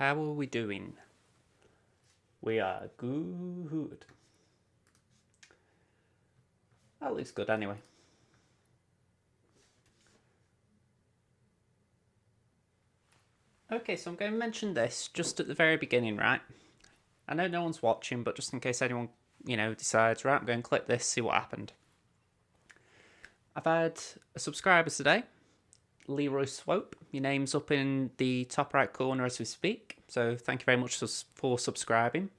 How are we doing? We are good. That looks good anyway. Okay, so I'm going to mention this just at the very beginning, right? I know no one's watching, but just in case anyone, decides, right, I'm going to click this, see what happened. I've had a subscriber today, Leroy Swope. Your name's up in the top right corner as we speak, so thank you very much for subscribing.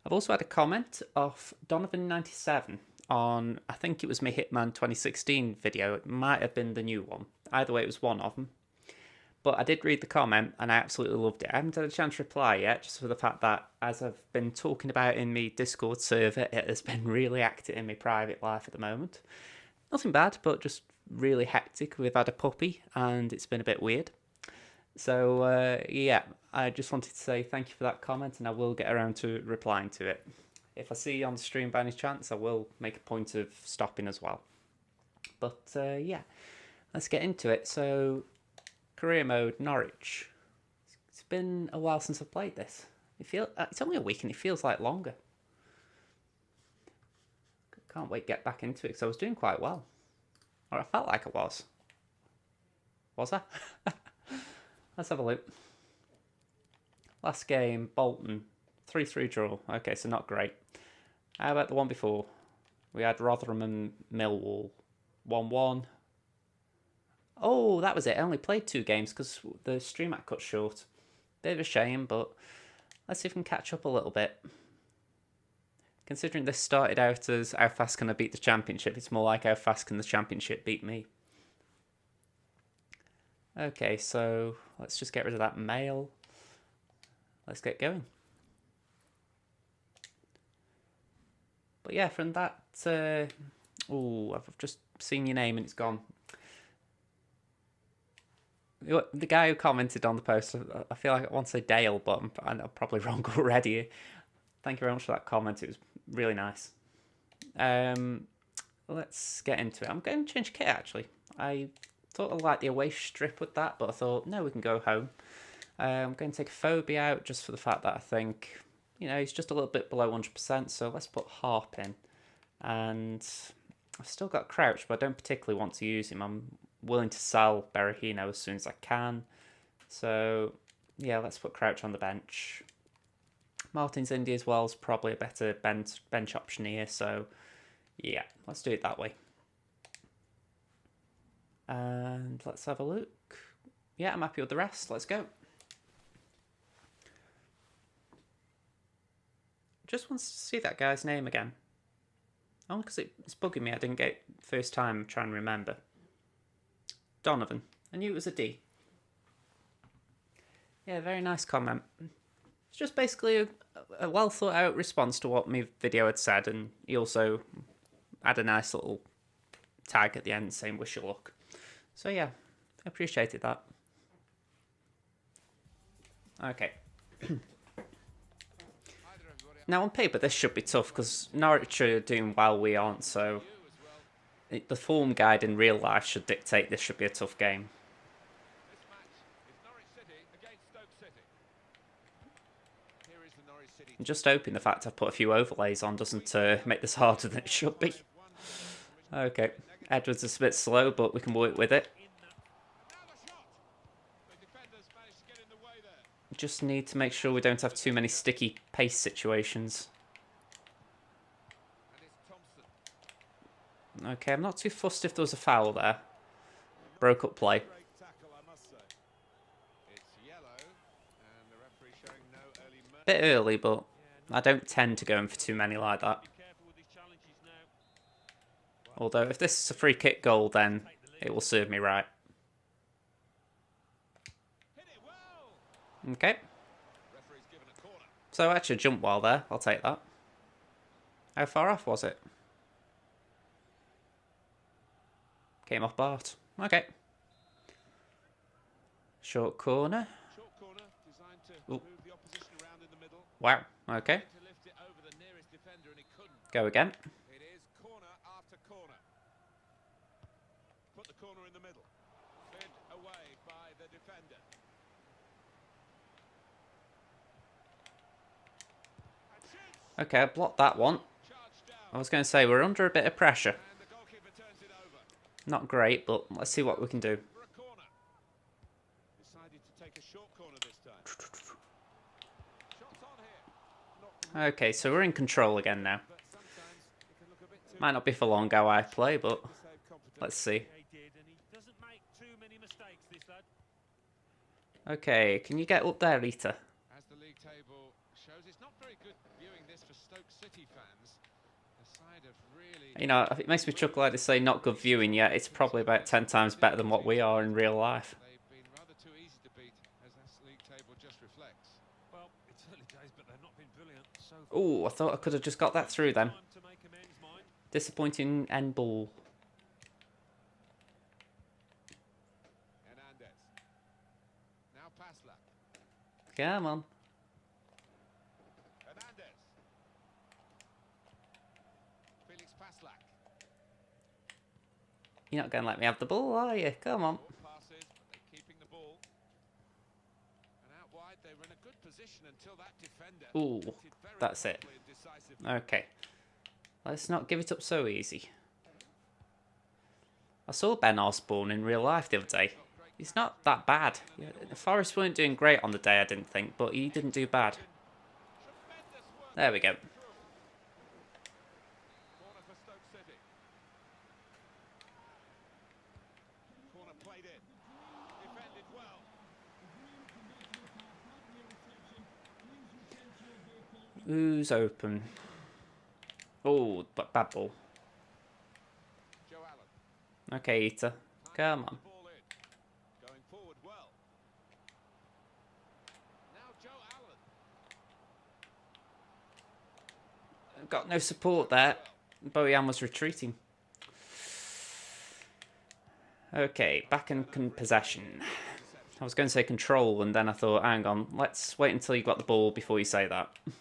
I've also had a comment of Donovan97 on, I think it was my Hitman 2016 video. It might have been the new one. Either way, it was one of them. But I did read the comment and I absolutely loved it. I haven't had a chance to reply yet, just for the fact that, as I've been talking about in my Discord server, it has been really active in my private life at the moment. Nothing bad, but just really hectic. We've had a puppy and it's been a bit weird. So, yeah, I just wanted to say thank you for that comment, and I will get around to replying to it. If I see you on the stream by any chance, I will make a point of stopping as well. But, yeah, let's get into it. So, career mode, Norwich. It's been a while since I've played this. It's only a week and it feels like longer. Can't wait to get back into it because I was doing quite well. Or I felt like I was. Was I? Let's have a look. Last game, Bolton. 3-3 draw. Okay, so not great. How about the one before? We had Rotherham and Millwall. 1-1. Oh, that was it. I only played 2 games because the stream had cut short. Bit of a shame, but let's see if we can catch up a little bit. Considering this started out as how fast can I beat the championship, it's more like how fast can the championship beat me. Okay, so let's just get rid of that mail. Let's get going. But yeah, from that... oh, I've just seen your name and it's gone. The guy who commented on the post, I feel like I want to say Dale, but I'm probably wrong already. Thank you very much for that comment. It was really nice. Let's get into it. I'm going to change kit, actually. I thought I liked the away strip with that, but I thought, no, we can go home. I'm going to take Phobia out just for the fact that I think, he's just a little bit below 100%, so let's put Harp in. And I've still got Crouch, but I don't particularly want to use him. I'm willing to sell Berahino as soon as I can. So, yeah, let's put Crouch on the bench. Martin's Indy as well is probably a better bench option here, so yeah, let's do it that way. And let's have a look. Yeah, I'm happy with the rest. Let's go. Just want to see that guy's name again. Only because it's bugging me. I didn't get it first time trying to remember. Donovan. I knew it was a D. Yeah, very nice comment. It's just basically a well thought out response to what my video had said, and he also had a nice little tag at the end saying wish you luck. So yeah, I appreciated that. Okay. Now on paper this should be tough because Norwich are doing well, we aren't, so the form guide in real life should dictate this should be a tough game. I'm just hoping the fact I've put a few overlays on doesn't make this harder than it should be. Okay, Edwards is a bit slow, but we can work with it. Just need to make sure we don't have too many sticky pace situations. Okay, I'm not too fussed if there was a foul there. Broke up play. Bit early, but I don't tend to go in for too many like that. Although, if this is a free kick goal, then it will serve me right. Okay. So, actually, jump while there. I'll take that. How far off was it? Came off Bart. Okay. Short corner. Ooh. Wow. Okay. Go again. It is corner after corner. Put the corner in the middle. Bid away by the defender. Okay, I blocked that one. Charged down. I was going to say, we're under a bit of pressure. And the goalkeeper turns it over Not great, but let's see what we can do. for a corner. Decided to take a short corner this time. Shots on here. Not Okay, so we're in control again now. but sometimes it can look a bit too Might not be for long how I play, but to save confidence. let's see. He did, and he doesn't make too many mistakes, this lad. Okay, can you get up there, Rita? As the league table shows, it's not very good viewing this for Stoke City fans. The side have really You know, it makes me chuckle like to say not good viewing, yet it's probably about 10 times better than what we are in real life. they've been rather too easy to beat, as this league table just reflects. Well, it's early days, but they've not been brilliant so far. Oh, I thought I could have just got that through then. Time to make amends, mind. Disappointing end ball. Hernandez. Now Pasla. Come on. Hernandez. Felix Paslak. You're not going to let me have the ball, are you? Come on. Short passes, but they're keeping the ball. And out wide, they were in a good position until that defender. Ooh, acted very that's it. promptly and decisively. Okay. Let's not give it up so easy. I saw Ben Osborne in real life the other day. He's not that bad. Yeah, the Forest weren't doing great on the day, I didn't think, but he didn't do bad. Tremendous work There we go. through. Corner for Stoke City. Corner played in. Defended well. Who's open? Oh, but bad ball. Joe Allen. Okay, Eater. Come on. Ball in. Going forward well. Now Joe Allen. Got no support there. Bojan was retreating. Okay, back in possession. I was going to say control, and then I thought, hang on, let's wait until you got the ball before you say that. Closer.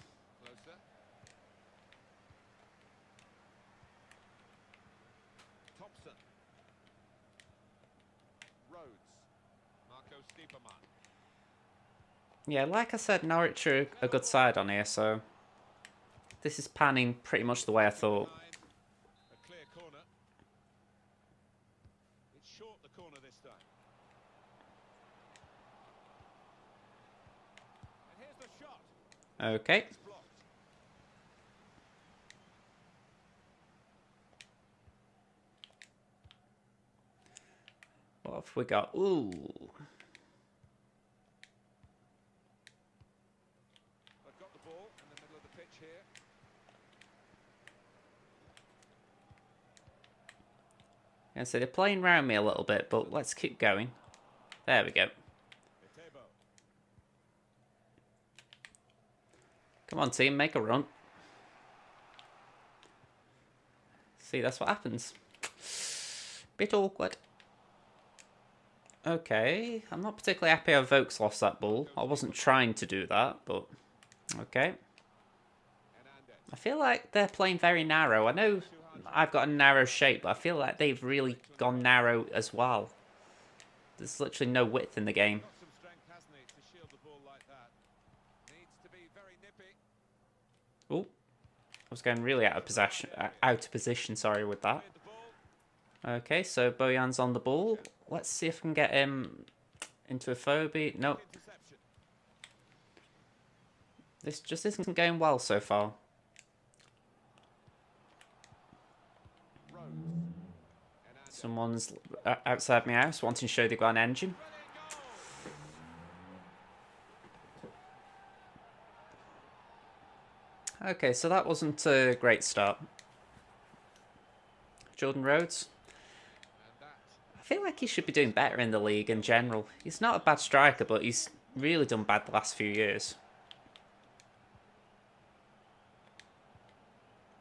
Thompson. Rhodes. Marco Stiepermann. Yeah, like I said, Norwich are a good side on here, so this is panning pretty much the way I thought. Line. A clear corner. It's short the corner this time. And here's the shot. Okay. It's blocked. What have we got? Ooh. They've got the ball in the middle of the pitch here. Yeah, so they're playing around me a little bit, but let's keep going. There we go. Etebo. Come on, team, make a run. See, that's what happens. Bit awkward. Okay, I'm not particularly happy how Vokes lost that ball. I wasn't trying to do that, but okay. Hernandez. I feel like they're playing very narrow. I know I've got a narrow shape, but I feel like they've really gone narrow as well. There's literally no width in the game. Got some strength, hasn't he, to shield the ball like that. Needs to be very nippy. Oh, I was going really out of position, sorry, with that. Cleared the ball. Okay, so Bojan's on the ball. Let's see if we can get him into a phobia. Nope. Interception. This just isn't going well so far. Rhodes. Hernandez. Someone's outside my house wanting to show they've got an engine. Brilliant goal. Okay, so that wasn't a great start. Jordan Rhodes. And that I feel like he should be doing better in the league in general. He's not a bad striker, but he's really done bad the last few years.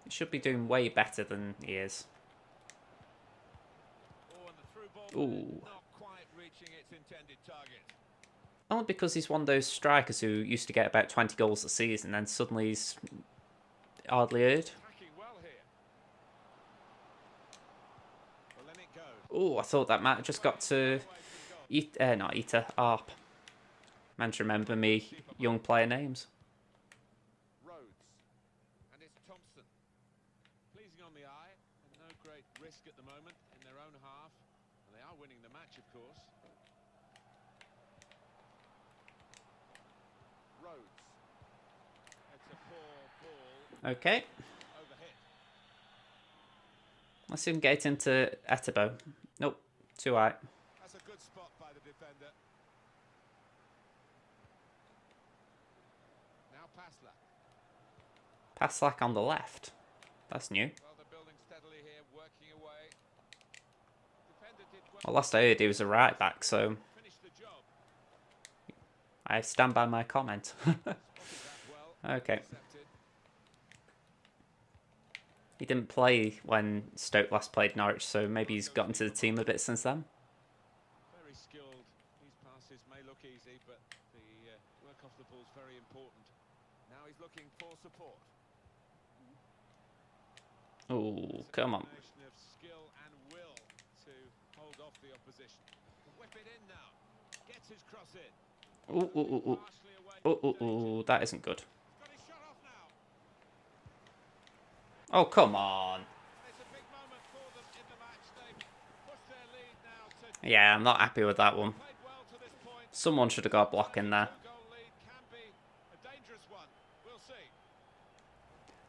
He should be doing way better than he is. oh, and the through ball Ooh. not quite reaching its intended target. Only because he's one of those strikers who used to get about 20 goals a season, and suddenly he's hardly heard. Attacking well here. Well, let it go. Oh, I thought that might have just got to not Eater, Arp. Meant to remember me young player names. Rhodes. moment in their own half, and they are winning the match, of course. Rhodes. It's a poor ball. Okay. Overhit. Let's see if we can get into Etebo. Nope. Too high. That's a good spot by the defender. Now Pasla. Paslak on the left. That's new. Well, they're building steadily here, working away. Defender did well. Well, last I heard he was a right back, so Finish the job. I stand by my comment. Spotted that well. Okay. Intercepted. He didn't play when Stoke last played Norwich, so maybe he's gotten to the team a bit since then. Very skilled. These passes may look easy, but the work off the ball is very important. Now he's looking for support. Oh, come on. Combination of skill and will to hold off the opposition. Whip it in now. Gets his cross in. Ooh, ooh, ooh, ooh. Partially away Oh, from oh, danger. oh, that isn't good. He's got his shot off now. Oh, come on. It's a big moment for them in the match. They've pushed their lead now to Yeah, I'm not happy with that one. played well to this point. Someone should have got a block in there. Two-goal lead can be a dangerous one. We'll see.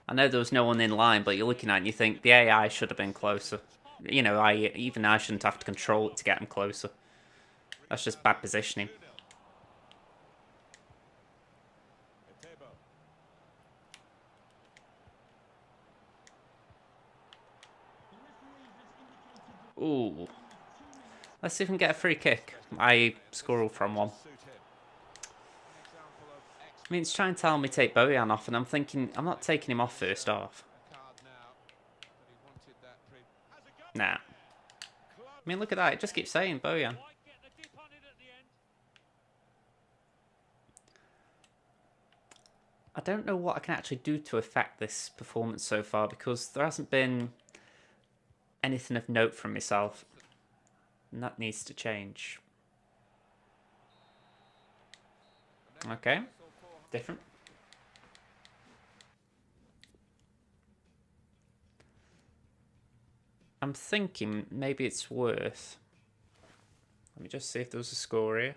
I know there was no one in line, but you're looking at it and you think the AI should have been closer. You know, even I shouldn't have to control it to get him closer. That's just bad positioning. 2-0. Etebo. Ooh. Let's see if we can get a free kick. I score from one. Suit him. An example of I mean, it's trying to tell me take Bojan off, and I'm thinking, I'm not taking him off first half. a card now, but he wanted that has a go. Nah. I mean, look at that. It just keeps saying Bojan. Might get the dip on it at the end. I don't know what I can actually do to affect this performance so far, because there hasn't been anything of note from myself. And that needs to change. Okay. Different. I'm thinking maybe it's worth... Let me just see if there was a score here.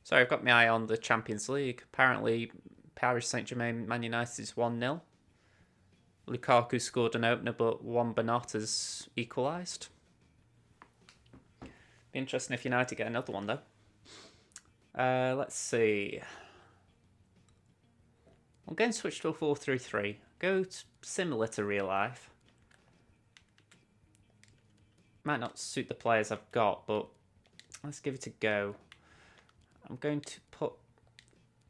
Sorry, I've got my eye on the Champions League. Apparently, Paris Saint-Germain Man United is 1-0. Lukaku scored an opener, but Juan Bernat has equalised. Be interesting if United get another one, though. Let's see. I'm going to switch to a 4-3-3. Go similar to real life. Might not suit the players I've got, but let's give it a go. I'm going to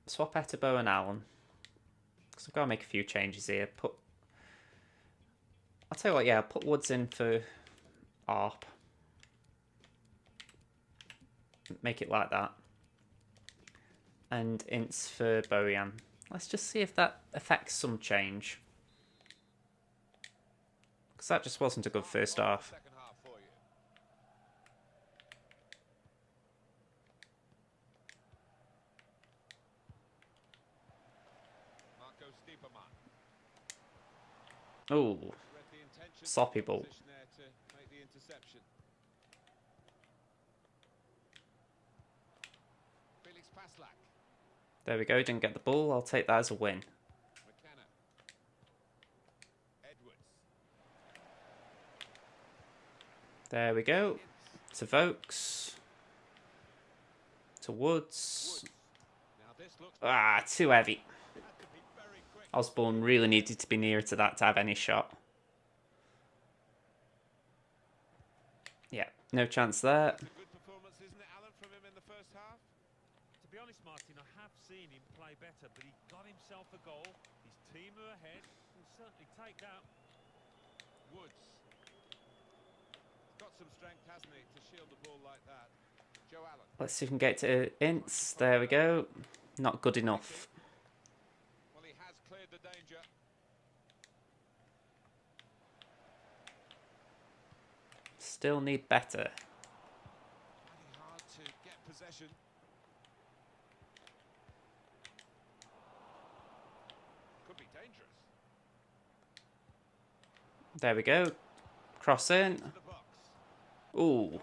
swap Etebo and Allen, because I've got to make a few changes here. I'll tell you what, yeah, I'll put Woods in for ARP. Make it like that. And Ince for Bojan. Let's just see if that affects some change. Because that just wasn't a good first half. Second half for you. Marco Stiepermann. Ooh, Read the intention. sloppy ball. Position there to make the interception. Felix Paslak. There we go, didn't get the ball. I'll take that as a win. McKenna. Edwards. There we go. To Vokes. To Woods. Now this looks Ah, too heavy. had to be very quick. Osborne really needed to be nearer to that to have any shot. Yeah, no chance there. A good performance, isn't it, Alan, from him in the first half? To be honest, Martin, I have seen him play better, but he got himself a goal. His team are ahead. He'll certainly take that. Woods. He's got some strength, hasn't he, to shield the ball like that. Joe Allen. Let's see if we can get to Ince. There we go. Not good enough. Well, he has cleared the danger. Still need better. Finding hard to get possession. Could be dangerous. There we go. Cross in. To the box. Ooh.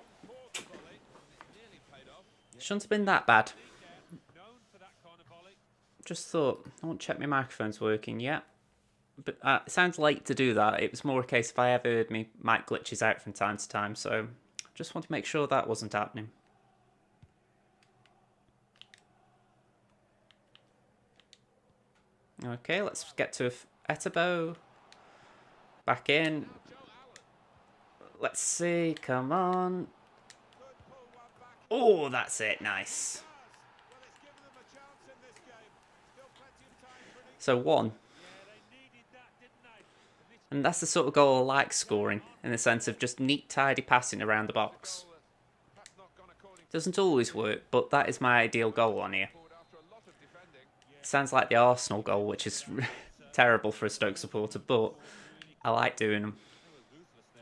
For the volley, and it nearly paid off. Shouldn't have been that bad. Technique there, known for that kind of volley. Just thought, I won't check my microphone's working yet. But it sounds late to do that. It was more a case if I ever heard me mic glitches out from time to time. So just want to make sure that wasn't happening. Okay, let's get to Etebo. Back in. Now Joe Allen. Let's see. Come on. Good pull one back. Oh, that's it. Nice. Well, it's given them a chance in this game. Still plenty of time for an equal. So 1. Yeah, they needed that, didn't they? And that's the sort of goal I like scoring, in the sense of just neat, tidy passing around the box. Goal that's perhaps not gone according to Doesn't always work, but that is my ideal goal on here. forward after a lot of defending. Sounds like the Arsenal goal, which is terrible for a Stoke supporter, but I like doing them.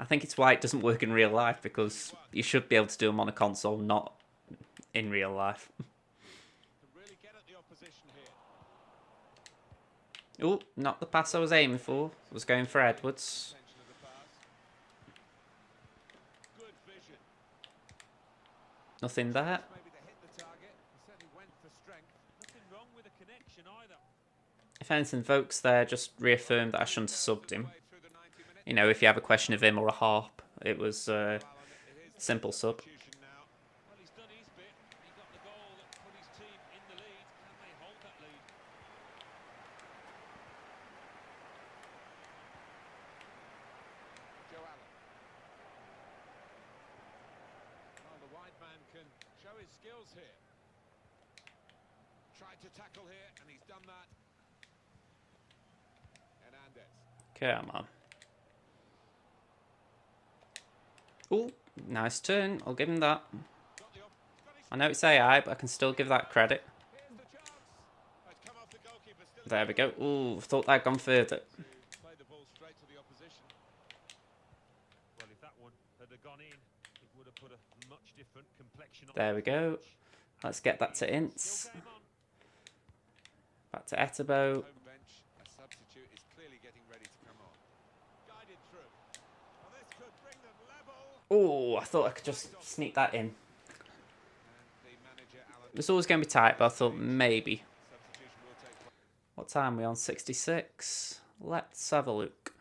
I think it's why it doesn't work in real life, because you should be able to do them on a console, not in real life. To really get at the opposition here. Oh, not the pass I was aiming for. I was going for Edwards. Attention of the pass. Good vision. Nothing there. Maybe to hit the target. He certainly went for strength. Nothing wrong with the connection either. If anything, Vokes there just reaffirmed that I shouldn't have subbed him. Way through the 90 minutes. You know, if you have a question of him or a harp, it was Alan, it is simple sub. substitution now. Well, he's done his bit. He got the goal that put his team in the lead. Can they hold that lead? Joe Allen. Well, the wide man can show his skills here. Tried to tackle here, and he's done that. Hernandez. Come on. Oh, nice turn. I'll give him that. Got his I know it's AI, but I can still give that credit. Here's the chance. Oh, it's come off the goalkeeper. Still There we go. Ooh, thought that'd gone further. to play the ball straight to the opposition. Well, if that one had gone in, it would have put a much different complexion on There we the go. match. Let's get that to Still Ince. game on. Back to Etebo. Home bench, a substitute is clearly getting ready to come on. Guided through. Well, this could bring them level. Oh, I thought I could just sneak that in. And the manager, Alan, It was always going to be tight, but I thought maybe. substitution will take place. What time are we on? 66. Let's have a look.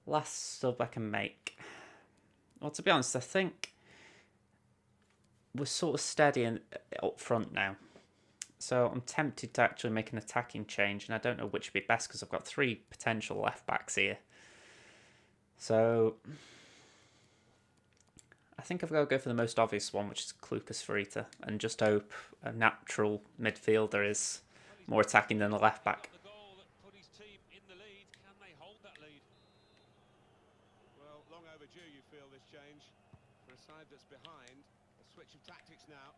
Last sub I can make. Well, to be honest, I think we're sort of steady up front now. So I'm tempted to actually make an attacking change, and I don't know which would be best because I've got 3 potential left backs here. So I think I've got to go for the most obvious one, which is Klukas Farita, and just hope a natural midfielder is more attacking than a left back. The goal that put his team in the lead. Can they hold that lead? Well, long overdue, you feel, this change. For a side that's behind, a switch of tactics now.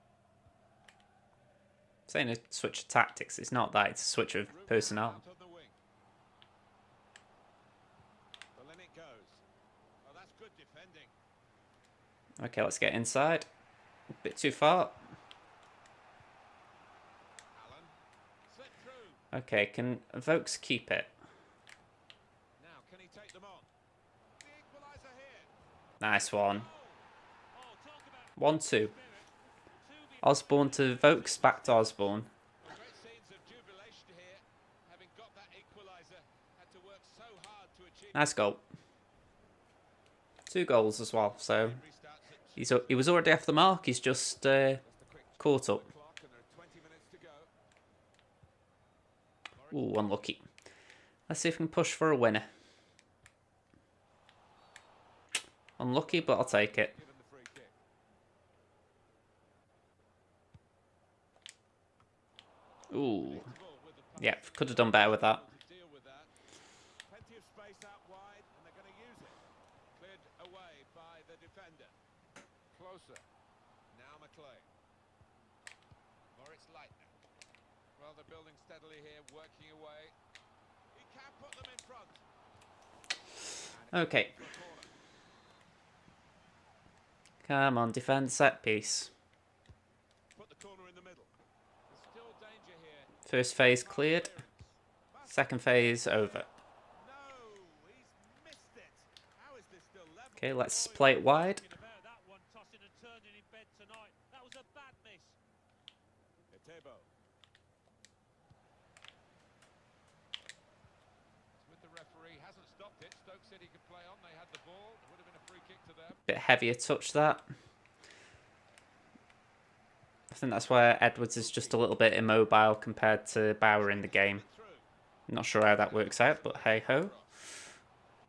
Saying a switch of tactics, it's not that, it's a switch of Room personnel. out on the wing. Well, in it goes. Oh, that's good defending. Okay, let's get inside. A bit too far. Allen. Slip through. Okay, can Vokes keep it? Now, can he take them on? The equaliser here. Nice one. Oh, talk about 1-2. spirit. Osborne to Vokes, back to Osborne. Great scenes of jubilation here. Having got that equaliser, had to work so hard to achieve. Nice goal. 2 goals as well, so Restarts at he was already off the mark, he's just just a quick caught up. clock, and there are 20 minutes to go. Ooh, unlucky. Let's see if we can push for a winner. Unlucky, but I'll take it. Given the free kick. Ooh, Comfortable with the pass. yeah, could have done better with that. To deal with that. Plenty of space out wide, and they're going to use it. Cleared away by the defender. Closer. Now McLean. Moritz Leitner. Well, they're building steadily here, working away. He can put them in front. Okay, For a corner. come on, defend set piece. Put the corner in the middle. There's still danger here. First phase cleared, second phase over. No, he's Okay, let's play it wide. About that one, tossing and turning in bed tonight. That was a bad miss. Etebo. With the referee, hasn't stopped it. Stoke said he could play on. They had the ball. It would have been a free kick to them. Bit heavier touch that. I think that's where Edwards is just a little bit immobile compared to Bauer in the game. Not sure how that works out, but hey ho.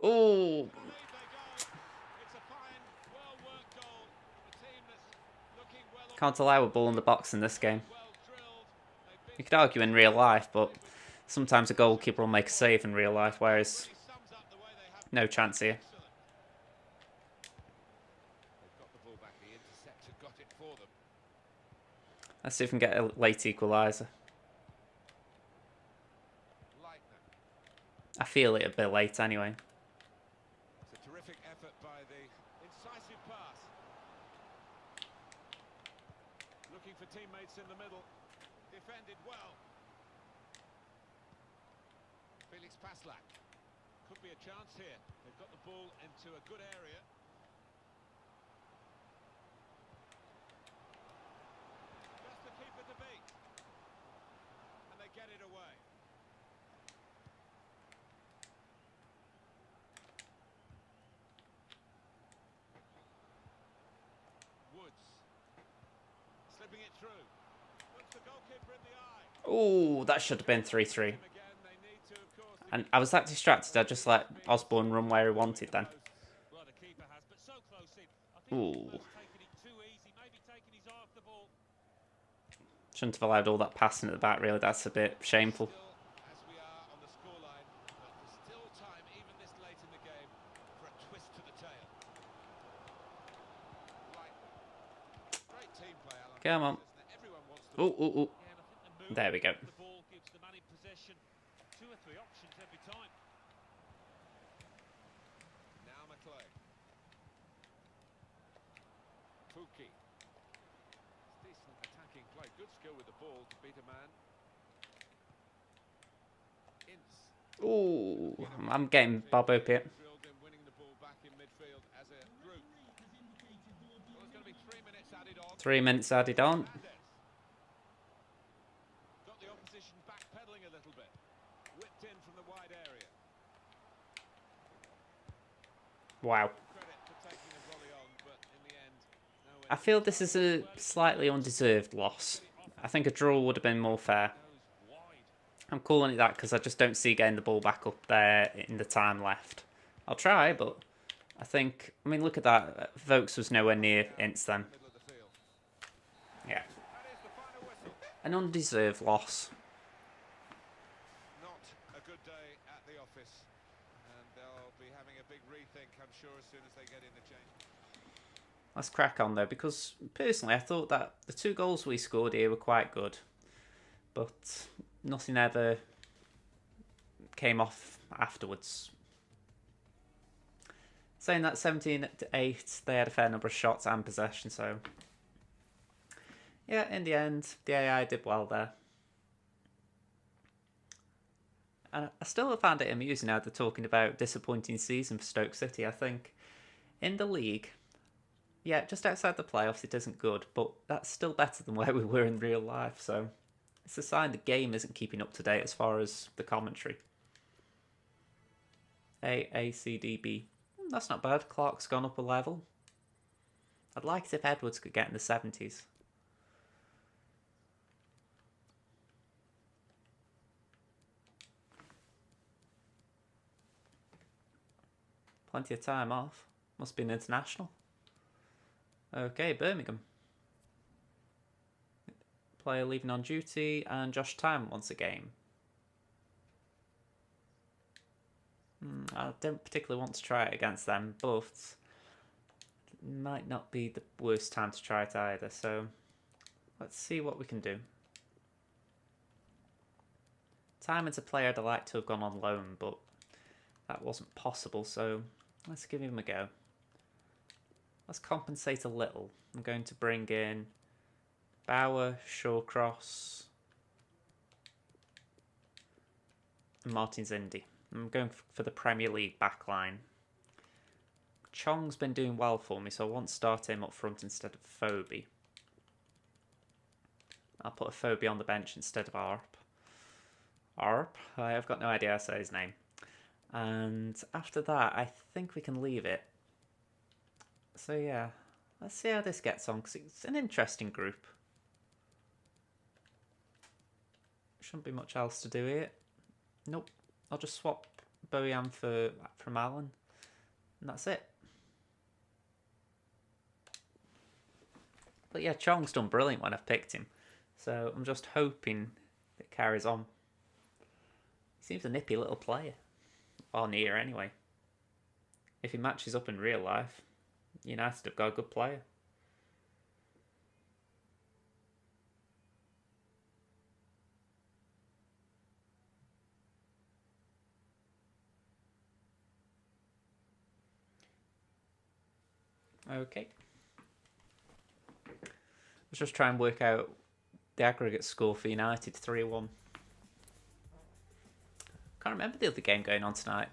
Oh, can't allow a ball in the box in this game. You could argue in real life, but sometimes a goalkeeper will make a save in real life, whereas no chance here. Let's see if we can get a late equaliser. I feel it a bit late anyway. It's a terrific effort by the incisive pass. Looking for teammates in the middle. Defended well. Felix Paslak. Could be a chance here. They've got the ball into a good area. Just the keeper to beat. And they get it away. Woods. Slipping it through. Looks the goalkeeper in the eye. Oh, that should have been 3-3. And I was that distracted, I just let Osborne run where he wanted then. Well, the keeper has, but so close in. I think he's Ooh. taking it too easy, maybe taking his eye off the ball. Shouldn't have allowed all that passing at the back, really. That's a bit shameful. As we are on the scoreline, but there's still time, even this late in the game, for a twist to the tail. Right. Great team play, Alan. Come on. Everyone wants to Oh, oh, oh. Yeah, and I think the There we go. movement of the ball gives the man in possession 2 or 3 options every time. Now McClay. Pookie. It's decent attacking play. Good skill with the ball to beat a man. Ince. Oh, I'm getting Bob up here. Drilled in winning the ball back in midfield as a group. Well, there's going to be 3 minutes added on. 3 minutes added on. Got the opposition backpedaling a little bit. Whipped in from the wide area. Wow. Credit for taking the volley on, but in the end, no I feel this is a slightly undeserved loss. I think a draw would have been more fair. Goes wide. I'm calling it that because I just don't see getting the ball back up there in the time left. I'll try, but I think... I mean, look at that. Vokes was nowhere near Ince then. middle of the field. Yeah. That is the final whistle. An undeserved loss. Not a good day at the office, and they'll be having a big rethink, I'm sure, as soon as they get in the change. Let's crack on though, because personally I thought that the 2 goals we scored here were quite good, but nothing ever came off afterwards. Saying that 17-8, they had a fair number of shots and possession, so yeah, in the end, the AI did well there. And I still found it amusing how they're talking about disappointing season for Stoke City. I think in the league, yeah, just outside the playoffs, it isn't good, but that's still better than where we were in real life. So it's a sign the game isn't keeping up to date as far as the commentary. A, C, D, B. That's not bad. Clark's gone up a level. I'd like it if Edwards could get in the 70s. Plenty of time off. Must be an international. Okay, Birmingham. Player leaving on duty, and Josh Tam wants a game. I don't particularly want to try it against them, but it might not be the worst time to try it either, so let's see what we can do. Timon's a player I'd like to have gone on loan, but that wasn't possible, so let's give him a go. Let's compensate a little. I'm going to bring in Bauer, Shawcross, and Martin Zindi. I'm going for the Premier League backline. Chong's been doing well for me, so I want to start him up front instead of Phoebe. I'll put a Phoebe on the bench instead of Arp. Arp? I've got no idea how to say his name. And after that, I think we can leave it. So yeah, let's see how this gets on, because it's an interesting group. Shouldn't be much else to do here. Nope. I'll just swap Bojan from Alan, and that's it. But yeah, Chong's done brilliant when I've picked him, so I'm just hoping it carries on. He seems a nippy little player, or near anyway. If he matches up in real life, United have got a good player. Okay. Let's just try and work out the aggregate score for United, 3-1. Can't remember the other game going on tonight.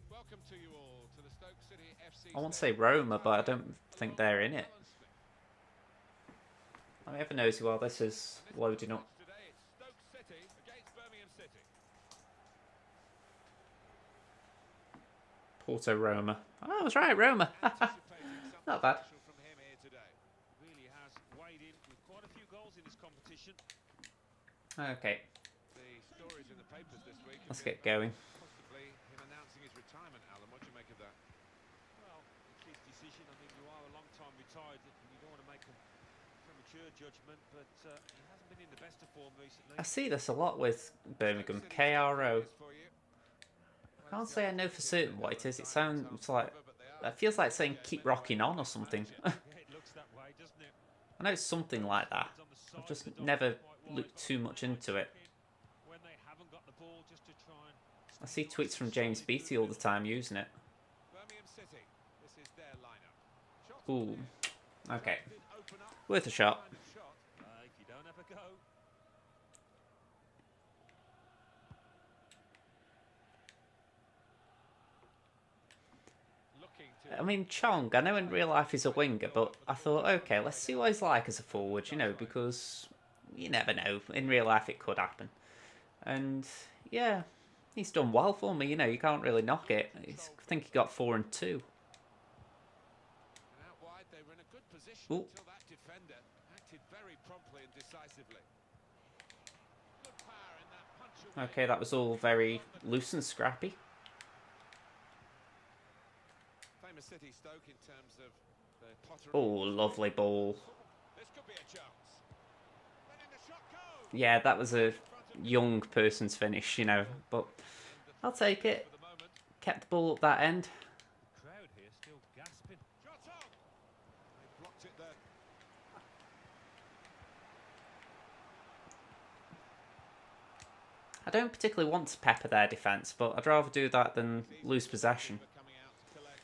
Welcome to you all to the Stoke City FC. I want to say Roma, but I don't think they're in it. Let me have a nosy while this is loading up. Today it's Stoke City against Birmingham City. Porto Roma. Oh, I was right, Roma. Not bad. From him here today. Really has weighed in with quite a few goals in this competition. Okay, The stories in the papers this week. let's get going. Possibly him announcing his retirement, Alan. What do you make of that? Well, it's his decision. I mean, you are a long time retired and you don't want to make a premature judgment, but he hasn't been in the best of form recently. I see this a lot with Birmingham. KRO. I can't say I know for certain what it is. It sounds like... It feels like saying keep rocking on or something. Yeah, it looks that way, doesn't it? I know it's something like that. I've just never looked too much into it. When they haven't got the ball, just to try and I see tweets from James Beattie all the time using it. Birmingham City. This is their lineup. Shots Ooh. Okay. did open up. Worth a shot. Kind of shot. if you don't have a go. Looking to I mean, Chong, I know in real life he's a winger, but I thought, okay, let's see what he's like as a forward, because you never know. In real life it could happen. And yeah, he's done well for me, you can't really knock it. I think he got 4 and 2. and out wide. They were in a good position Ooh. until that defender acted very promptly and decisively. Good power in that punch away. Okay, that was all very loose and scrappy. Famous city Stoke in terms of the pottery. Oh, lovely ball. This could be a chance. Letting the shot go. Yeah, that was a young person's finish, but I'll take it. For the moment. Kept the ball up that end. Crowd here still gasping. Shot on. They blocked it there. I don't particularly want to pepper their defence, but I'd rather do that than lose possession. Coming out to collect.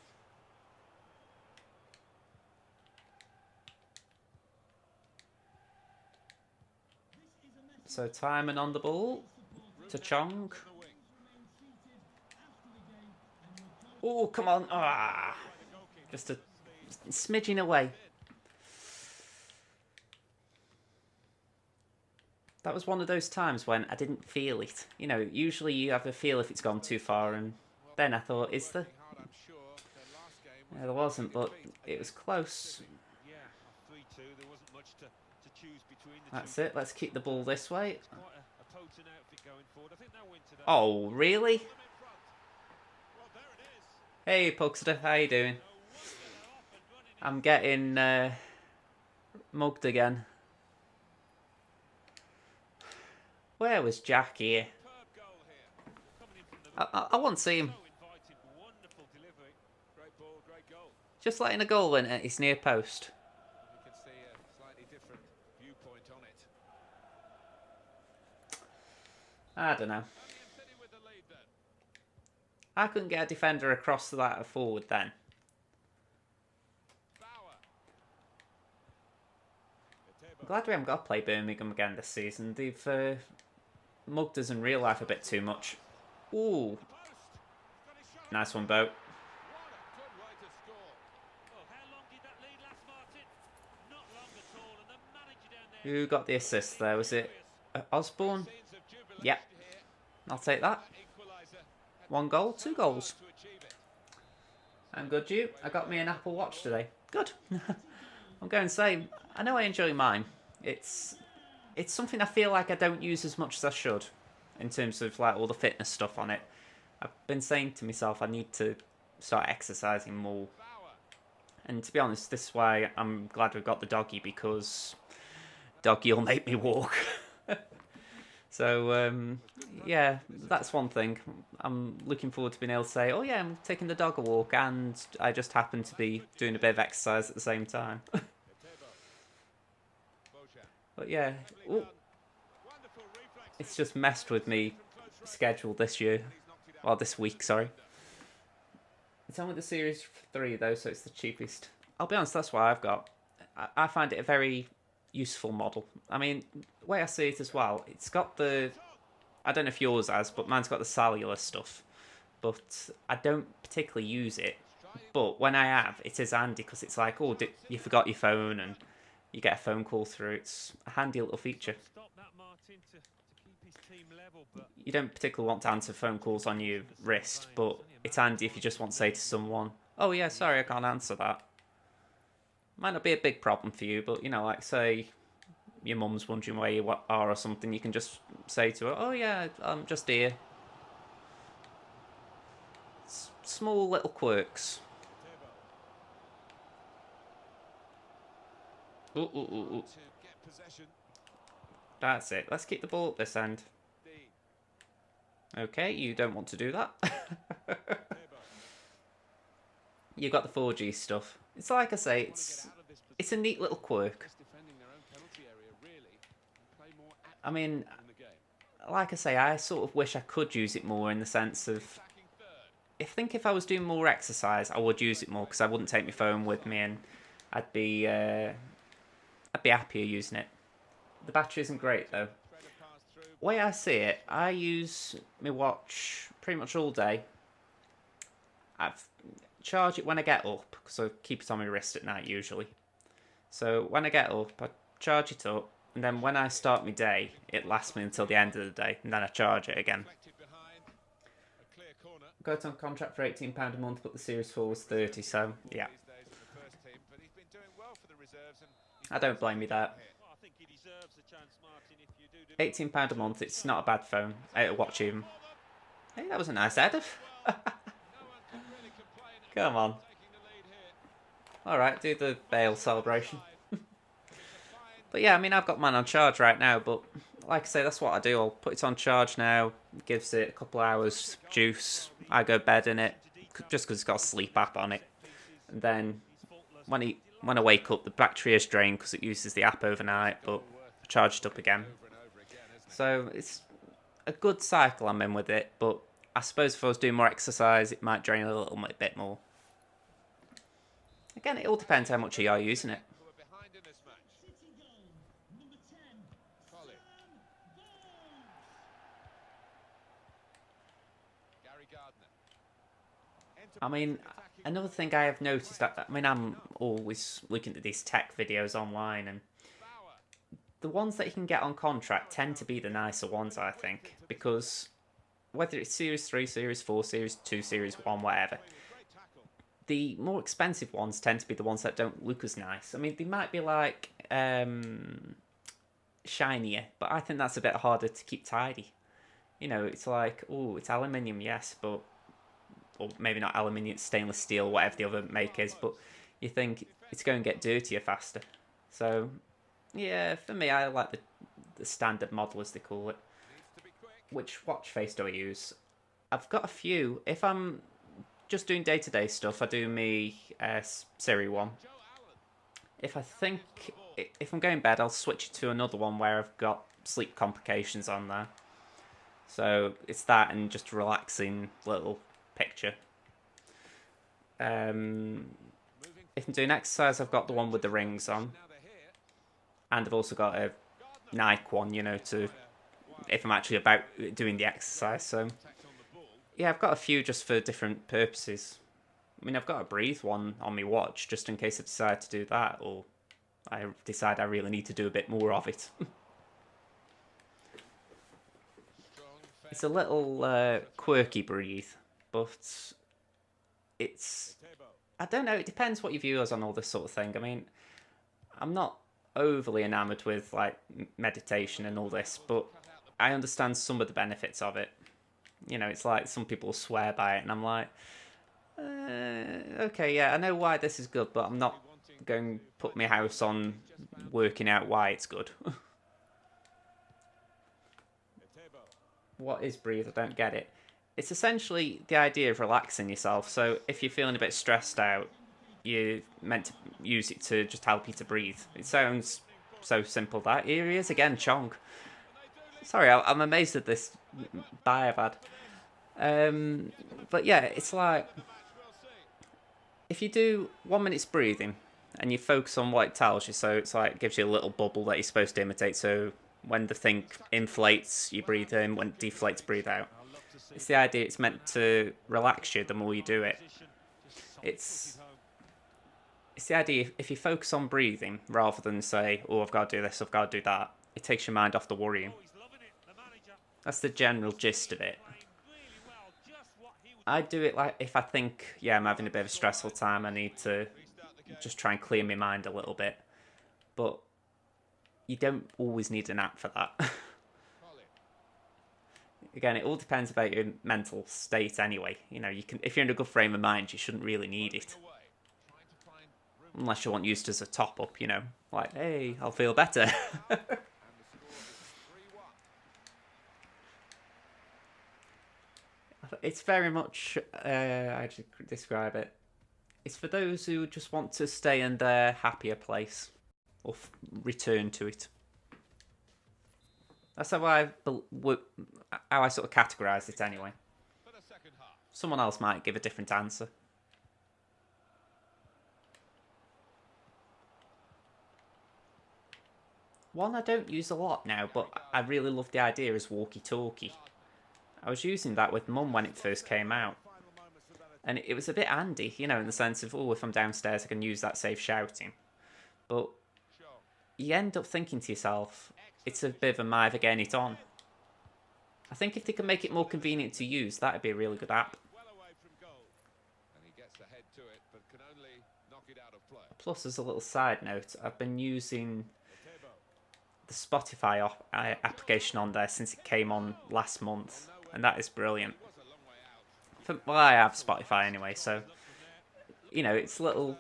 So Timon on the ball to Chong. The wing. Oh, come on. Just a smidging away. That was one of those times when I didn't feel it. Usually you have a feel if it's gone too far, and then I thought, is there? Hard, I'm sure. Their last game was Yeah, there wasn't, but it was close. Yeah, 3-2. There wasn't much to choose between the That's two. it. Let's keep the ball this way. It's quite a potent outfit going forward. I think they'll win today. Oh, really? them in front. Well, there it is. Hey, Pugster, how you doing? No wonder they're off and running. I'm getting mugged again. Where was Jack here? Superb goal here. Coming in from the I want to see him. so inviting. Wonderful delivery. Great ball, great goal. Just letting a goal in at his near post. You can see a slightly different viewpoint on it. I don't know. Birmingham City with the lead then. I couldn't get a defender across to that forward then. Bauer. I'm glad we haven't got to play Birmingham again this season. They've mugged us in real life a bit too much. Ooh, Post. Got his shot. nice one, Bo. What a good way to score. Who got the assist there? Was it Osborne? Scenes of jubilation Yep, here. I'll take that. That equaliser had 1 goal, 2 so far goals. to achieve it. I'm good, you. I got me an Apple Watch today. Good. I'm going to say, I know I enjoy mine. It's something I feel like I don't use as much as I should in terms of like all the fitness stuff on it. I've been saying to myself I need to start exercising more. Bauer. And to be honest, this is why I'm glad we've got the doggy, because doggy will make me walk. So, yeah, that's one thing. I'm looking forward to being able to say, oh yeah, I'm taking the dog a walk, and I just happen to be doing a bit of exercise at the same time. Etebo. Bojan. But yeah, Lovely ooh, done. Wonderful reflexes. it's just messed with me From close range. schedule this year. And he's knocked it out. Well, this week, sorry. It's only the Series 3 though, so it's the cheapest. I'll be honest, that's why I've got. I find it a very useful model. I mean, the way I see it as well, it's got the... I don't know if yours has, but mine's got the cellular stuff. But I don't particularly use it. But when I have, it is handy, because it's like, oh, you forgot your phone, and you get a phone call through. It's a handy little feature. Stop that, Martin, to keep his team level, but You don't particularly want to answer phone calls on your wrist, but it's handy if you just want to say to someone, oh yeah, sorry, I can't answer that. Might not be a big problem for you, but, you know, like, say your mum's wondering where you are or something, you can just say to her, oh yeah, I'm just here. Small little quirks. Etebo. Ooh, ooh, ooh, ooh. To get possession. That's it. Let's keep the ball at this end. Dean. Okay, you don't want to do that. Etebo. You've got the 4G stuff. It's like I say, Want to get out of this it's a neat little quirk. Just defending their own penalty area, really. And play more I mean, in the game. like I say, I sort of wish I could use it more, in the sense of, Attacking third. if I was doing more exercise, I would use it more, because I wouldn't take my phone with me, and I'd be happier using it. The battery isn't great though. Thread a pass through. Way I see it, I use my watch pretty much all day. I charge it when I get up, because I keep it on my wrist at night usually. So when I get up, I charge it up, and then when I start my day, it lasts me until the end of the day, and then I charge it again. Deflected behind. A clear corner. Got it on contract for £18 a month, but the Series 4 was 30, so yeah. These days in the first team, but he's been doing well for the reserves, and he's I don't blame you there. well, I think he deserves a chance, Martin, if you do. £18 a month, it's not a bad phone. Watch even. Hey, that was a nice header. no one can really complain about Come on. taking the lead here. Alright, do the Bale celebration. It's a fine But yeah, I mean, I've got mine on charge right now, but like I say, that's what I do. I'll put it on charge now, gives it a couple of hours juice. I go bed in it, just because it's got a sleep app on it. And then when I wake up, the battery is drained because it uses the app overnight, but I charge it up again. over and over again, isn't it? So it's a good cycle I'm in with it, but I suppose if I was doing more exercise, it might drain a little bit more. Again, it all depends how much you are using it. Who are behind in this match? Colin. Gary Gardner. I mean, another thing I have noticed, I'm always looking at these tech videos online, and Bauer. the ones that you can get on contract tend to be the nicer ones, I think, because whether it's Series 3, Series 4, Series 2, Series 1, whatever, Great tackle. the more expensive ones tend to be the ones that don't look as nice. I mean, they might be like shinier, but I think that's a bit harder to keep tidy. You know, it's like, oh, it's aluminium, yes, but, or maybe not aluminium, it's stainless steel, whatever the other make is, but you think it's going to get dirtier faster. So, yeah, for me, I like the standard model, as they call it. Needs to be quick. Which watch face do I use? I've got a few. If I'm just doing day-to-day stuff, I do me Siri one. Joe Allen. If I'm going to bed, I'll switch it to another one where I've got sleep complications on there. So it's that and just a relaxing little picture. If Moving I'm doing exercise, I've got the one with the rings on, now they're here. and I've also got a Nike one, you know, to if I'm actually about doing the exercise. So Contact on the ball. yeah, I've got a few just for different purposes. I mean, I've got a breathe one on my watch just in case I decide to do that, or I decide I really need to do a bit more of it. It's a little quirky breathe, but it's... I don't know, it depends what your view is on all this sort of thing. I mean, I'm not overly enamoured with, like, meditation and all this, but I understand some of the benefits of it. You know, it's like some people swear by it, and I'm like, okay, yeah, I know why this is good, but I'm not going to put my house on working out why it's good. What is breathe? I don't get it. It's essentially the idea of relaxing yourself. So if you're feeling a bit stressed out, you're meant to use it to just help you to breathe. It sounds so simple. That here he is again, Chong. Sorry, I'm amazed at this buy I've had. But yeah, it's like if you do 1 minute's breathing and you focus on what it tells you, so it's like it gives you a little bubble that you're supposed to imitate. So when the thing inflates, you breathe in. When it deflates, breathe out. It's the idea. It's meant to relax you the more you do it. It's the idea. If you focus on breathing rather than say, "Oh, I've got to do this, I've got to do that," it takes your mind off the worrying. That's the general gist of it. I do it like if I think, yeah, I'm having a bit of a stressful time, I need to just try and clear my mind a little bit. But you don't always need an app for that. Again, it all depends about your mental state anyway. You know, you can if you're in a good frame of mind, you shouldn't really need it. Unless you want used as a top-up, you know. Like, hey, I'll feel better. It's very much, how do you describe it? It's for those who just want to stay in their happier place. Or return to it. That's how I sort of categorise it anyway. Someone else might give a different answer. One I don't use a lot now, but I really love the idea is walkie-talkie. I was using that with Mum when it first came out. And it was a bit handy, you know, in the sense of, oh, if I'm downstairs I can use that save shouting. But you end up thinking to yourself, it's a bit of a mither getting it on. I think if they can make it more convenient to use, that'd be a really good app. Plus, as a little side note, I've been using the Spotify application on there since it came on last month, and that is brilliant. Well, I have Spotify anyway, so, you know, it's little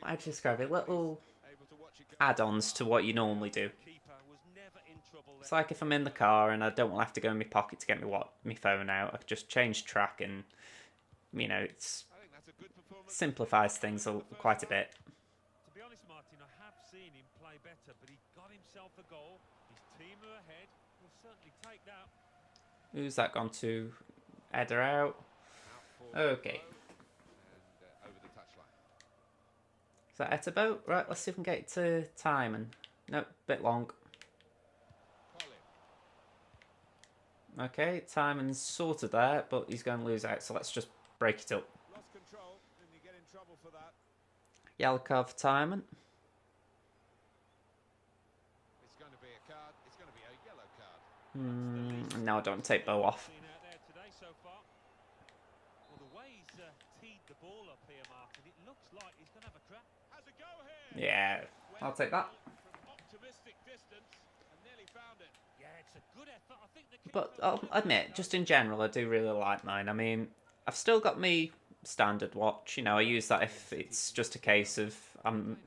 I'd describe it, little add-ons to what you normally do. It's like if I'm in the car and I don't want to have to go in my pocket to get my phone out, I just change track and, you know, it simplifies things quite a bit. To be honest, Martin, I have seen him play better, but he got himself a goal. His team are ahead. He'll certainly take that. Who's that gone to? Header out. Okay. Is that Etterbo? Right, let's see if we can get it to Timon. Nope, bit long. Okay, Timon's sort of there, but he's going to lose out, so let's just break it up. Yellow card for Timon. No, don't take Bo off. Yeah, I'll take that. But I'll admit, just in general, I do really like mine. I mean, I've still got me standard watch. You know, I use that if it's just a case of I'm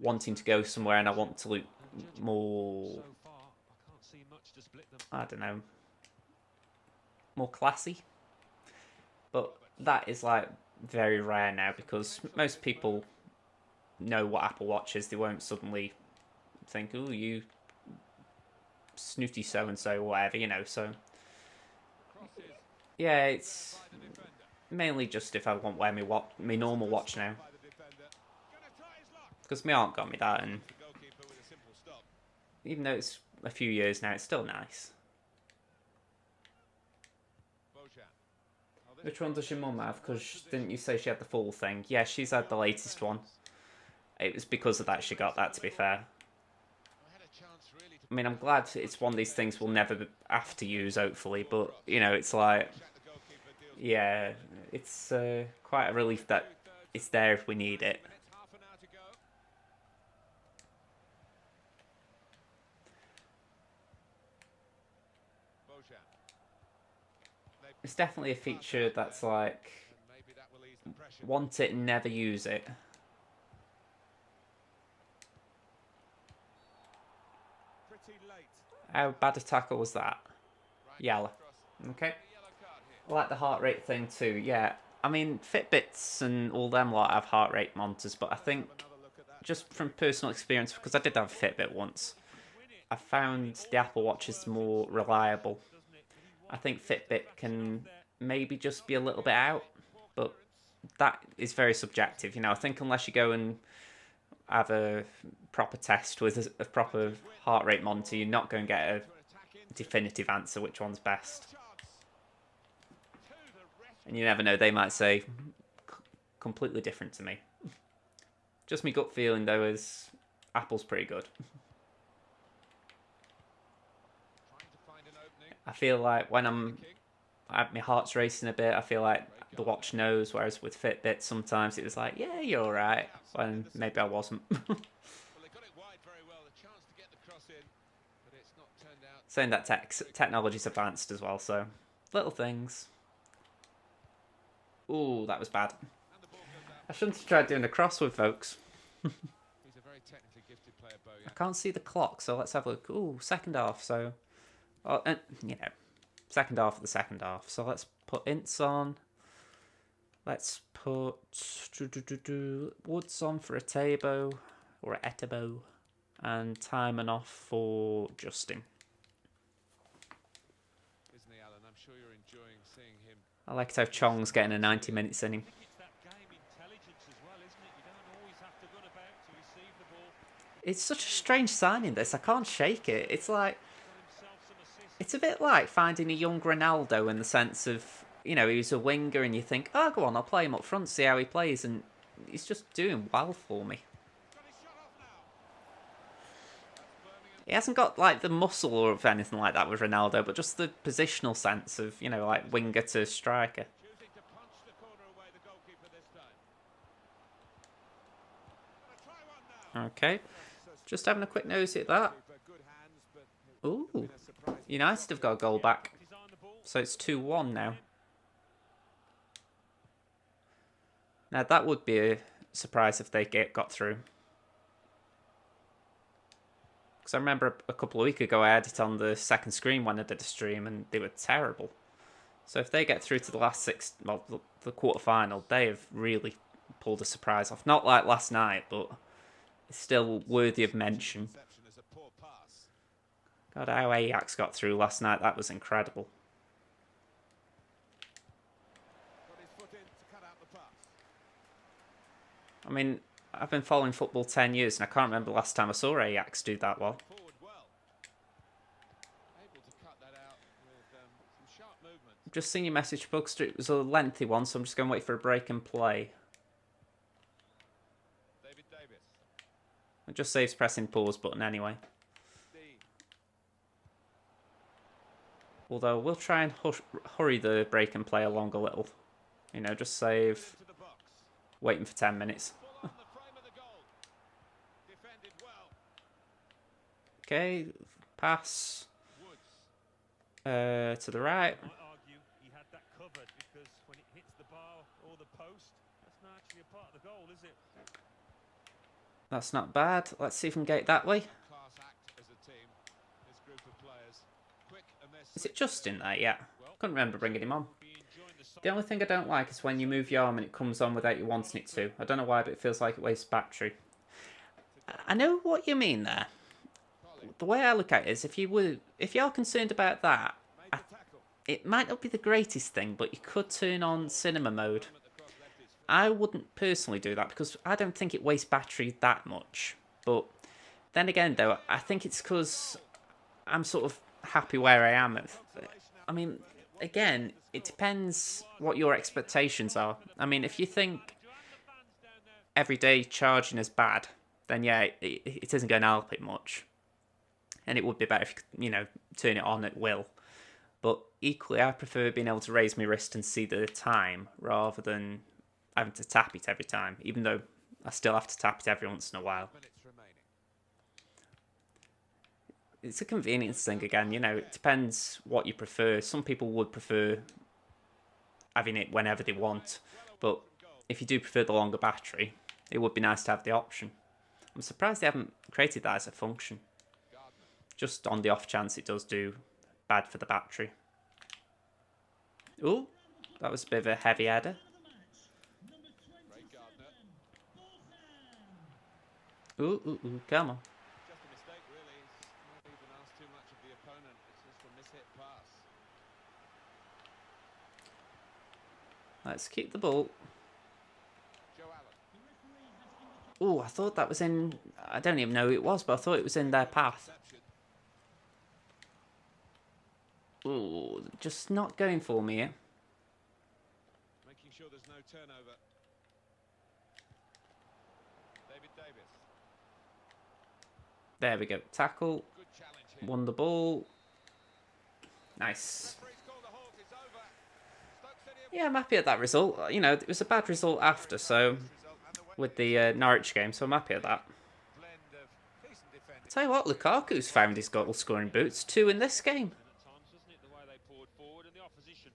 wanting to go somewhere and I want to look more, I don't know, more classy. But that is like very rare now because most people know what Apple Watch is. They won't suddenly think, oh, you snooty so-and-so or whatever, you know, so yeah, it's mainly just if I want to wear my normal watch now, because my aunt got me that, and even though it's a few years now, it's still nice. Which one does your mum have? Because didn't you say she had the full thing? Yeah, she's had the latest one. it was because of that she got that, to be fair. I had a chance really to I mean, I'm glad it's one of these things we'll never have to use, hopefully, but, you know, it's like, check the goalkeeper deals with yeah, it's quite a relief that it's there if we need it. minutes, half an hour to go. Bojan. It's definitely a feature that's like, And maybe that will ease the pressure. want it, never use it. Pretty late. How bad a tackle was that? Right, Yellow. cross. Okay. A yellow card here. I like the heart rate thing too, yeah. I mean, Fitbits and all them lot have heart rate monitors, but I think, Another look at that. just from personal experience, because I did have a Fitbit once, I found the Apple Watch is more reliable. I think Fitbit can maybe just be a little bit out, but that is very subjective. You know, I think unless you go and have a proper test with a proper heart rate monitor, you're not going to get a definitive answer which one's best. And you never know, they might say completely different to me. Just my gut feeling though is Apple's pretty good. Trying to find an opening. I feel like when my heart's racing a bit, I feel like the watch knows, whereas with Fitbit sometimes it was like, yeah, you're alright, when maybe I wasn't. Well, they got it wide very well. The chance to get the cross in, but it's not turned out. Saying that technology's advanced as well, so little things. Ooh, that was bad. And the ball goes out. I shouldn't have tried doing a cross with folks. He's a very technically gifted player, I Bojan. can't see the clock, so let's have a look. Ooh, second half, so... Oh, and, you know, second half of the second half. So let's put Ints on. Let's put Woods on for a Tabo or a Etebo. And Timon off for Justin. Isn't he, Alan? I'm sure you're enjoying seeing him. I like how Chong's getting a 90 minutes inning. I think it's that game intelligence as well, isn't it? You don't always have to run about to receive the ball. It's such a strange signing, this. I can't shake it. It's like... Got himself some assists. It's a bit like finding a young Ronaldo in the sense of, you know, he's a winger and you think, oh, go on, I'll play him up front, see how he plays. And he's just doing well for me. Got his shot off now. That's Birmingham. He hasn't got, like, the muscle or anything like that with Ronaldo, but just the positional sense of, you know, like, winger to striker. Choosing to punch the corner away, the goalkeeper this time. Gonna try one now. Okay, just having a quick nosy at that. Good hands, but it Ooh, been a surprise. United have got a goal back. He's on the ball. So it's 2-1 now. Now, that would be a surprise if they got through. Because I remember a couple of weeks ago I had it on the second screen when I did a stream and they were terrible. So if they get through to the last six, well, the quarter-final, they have really pulled a surprise off. Not like last night, but it's still worthy of mention. Reception is a poor pass. God, how Ajax got through last night, that was incredible. Got his foot in to cut out the pass. I mean, I've been following football 10 years and I can't remember the last time I saw Ajax do that well. Forward well. Able to cut that out with some sharp movement. Just seen your message, Bugster. It was a lengthy one, so I'm just going to wait for a break and play. David Davis. It just saves pressing pause button anyway. Dean. Although we'll try and hurry the break and play along a little. You know, just save Into the box. waiting for 10 minutes. Ball on the frame of the goal. Defended well. Okay, pass Woods. to the right. I might argue he had that covered because when it hits the bar or the post, that's not actually a part of the goal, is it? That's not bad. Let's see if we can get it that way. Class act as a team. This group of players. Quick and they're Is it Justin there? Yeah. Couldn't remember bringing him on. Be enjoying the The only thing I don't like is when you move your arm and it comes on without you wanting it to. I don't know why, but it feels like it wastes battery. I know what you mean there. The way I look at it is, if you're concerned about that, made the tackle. it might not be the greatest thing, but you could turn on cinema mode. I wouldn't personally do that because I don't think it wastes battery that much. But then again, though, I think it's because I'm sort of happy where I am. I mean, again, it depends what your expectations are. I mean, if you think every day charging is bad, then yeah, it isn't going to help it much. And it would be better if you could, turn it on at will. But equally, I prefer being able to raise my wrist and see the time rather than having to tap it every time, even though I still have to tap it every once in a while. Minutes remaining. It's a convenience thing again, it depends what you prefer. Some people would prefer having it whenever they want, but if you do prefer the longer battery, it would be nice to have the option. I'm surprised they haven't created that as a function, just on the off chance it does do bad for the battery. Ooh, that was a bit of a heavy header. Ooh, come on. Just a mistake, really. He's not even asked too much of the opponent. It's just a mishit pass. Let's keep the ball. Joe Allen. Ooh, I thought that was in... I don't even know who it was, but I thought it was in their path. Ooh, just not going for me here. Making sure there's no turnover. David Davis. There we go. Tackle. Good challenge here. Won the ball. Nice. Referee's called the halt. It's over. Stoke City have Yeah, I'm happy at that result. It was a bad result after, so... with the Norwich game, so I'm happy at that. blend of decent defending. Tell you what, Lukaku's found his goal-scoring boots. 2 in this game. At times, doesn't it? The way they poured forward and the opposition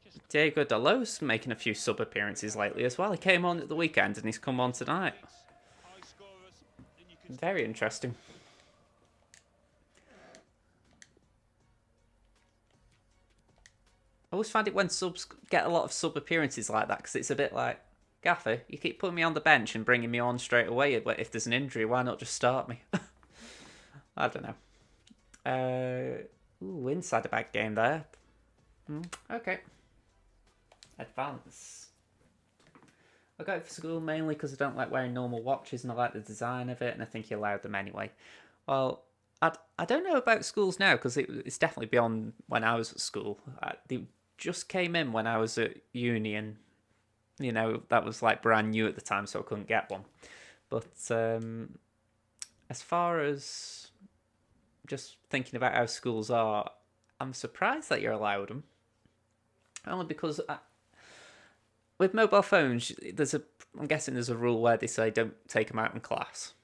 just Diego Dalot's making a few sub-appearances lately as well. He came on at the weekend and he's come on tonight. high scorers. And you can Very interesting. I always find it when subs get a lot of sub-appearances like that, because it's a bit like, Gaffer, you keep putting me on the bench and bringing me on straight away. If there's an injury, why not just start me? I don't know. Ooh, inside a bag game there. Okay. Advance. I got it for school mainly because I don't like wearing normal watches and I like the design of it, and I think he allowed them anyway. Well, I don't know about schools now, because it's definitely beyond when I was at school. They just came in when I was at uni, and that was like brand new at the time, so I couldn't get one. But as far as just thinking about how schools are, I'm surprised that you're allowed them. Only because with mobile phones, I'm guessing there's a rule where they say don't take them out in class.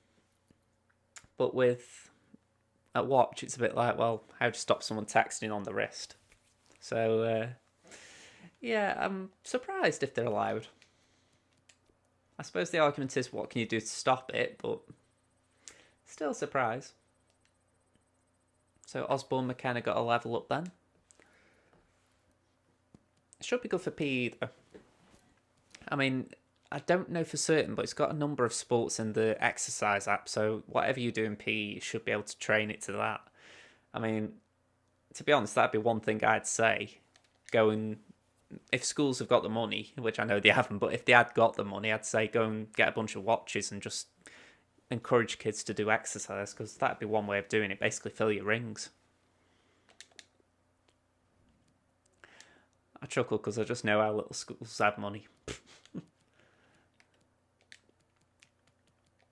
But with a watch, it's a bit like, well, how do you stop someone texting on the wrist? So, yeah, I'm surprised if they're allowed. I suppose the argument is, what can you do to stop it? But still a surprise. So Osborne McKenna got a level up then. It should be good for PE though. I mean, I don't know for certain, but it's got a number of sports in the exercise app, so whatever you do in PE, you should be able to train it to that. I mean, to be honest, that'd be one thing I'd say. If schools have got the money, which I know they haven't, but if they had got the money, I'd say go and get a bunch of watches and just encourage kids to do exercise, because that'd be one way of doing it. Basically, fill your rings. I chuckle because I just know how little schools have money.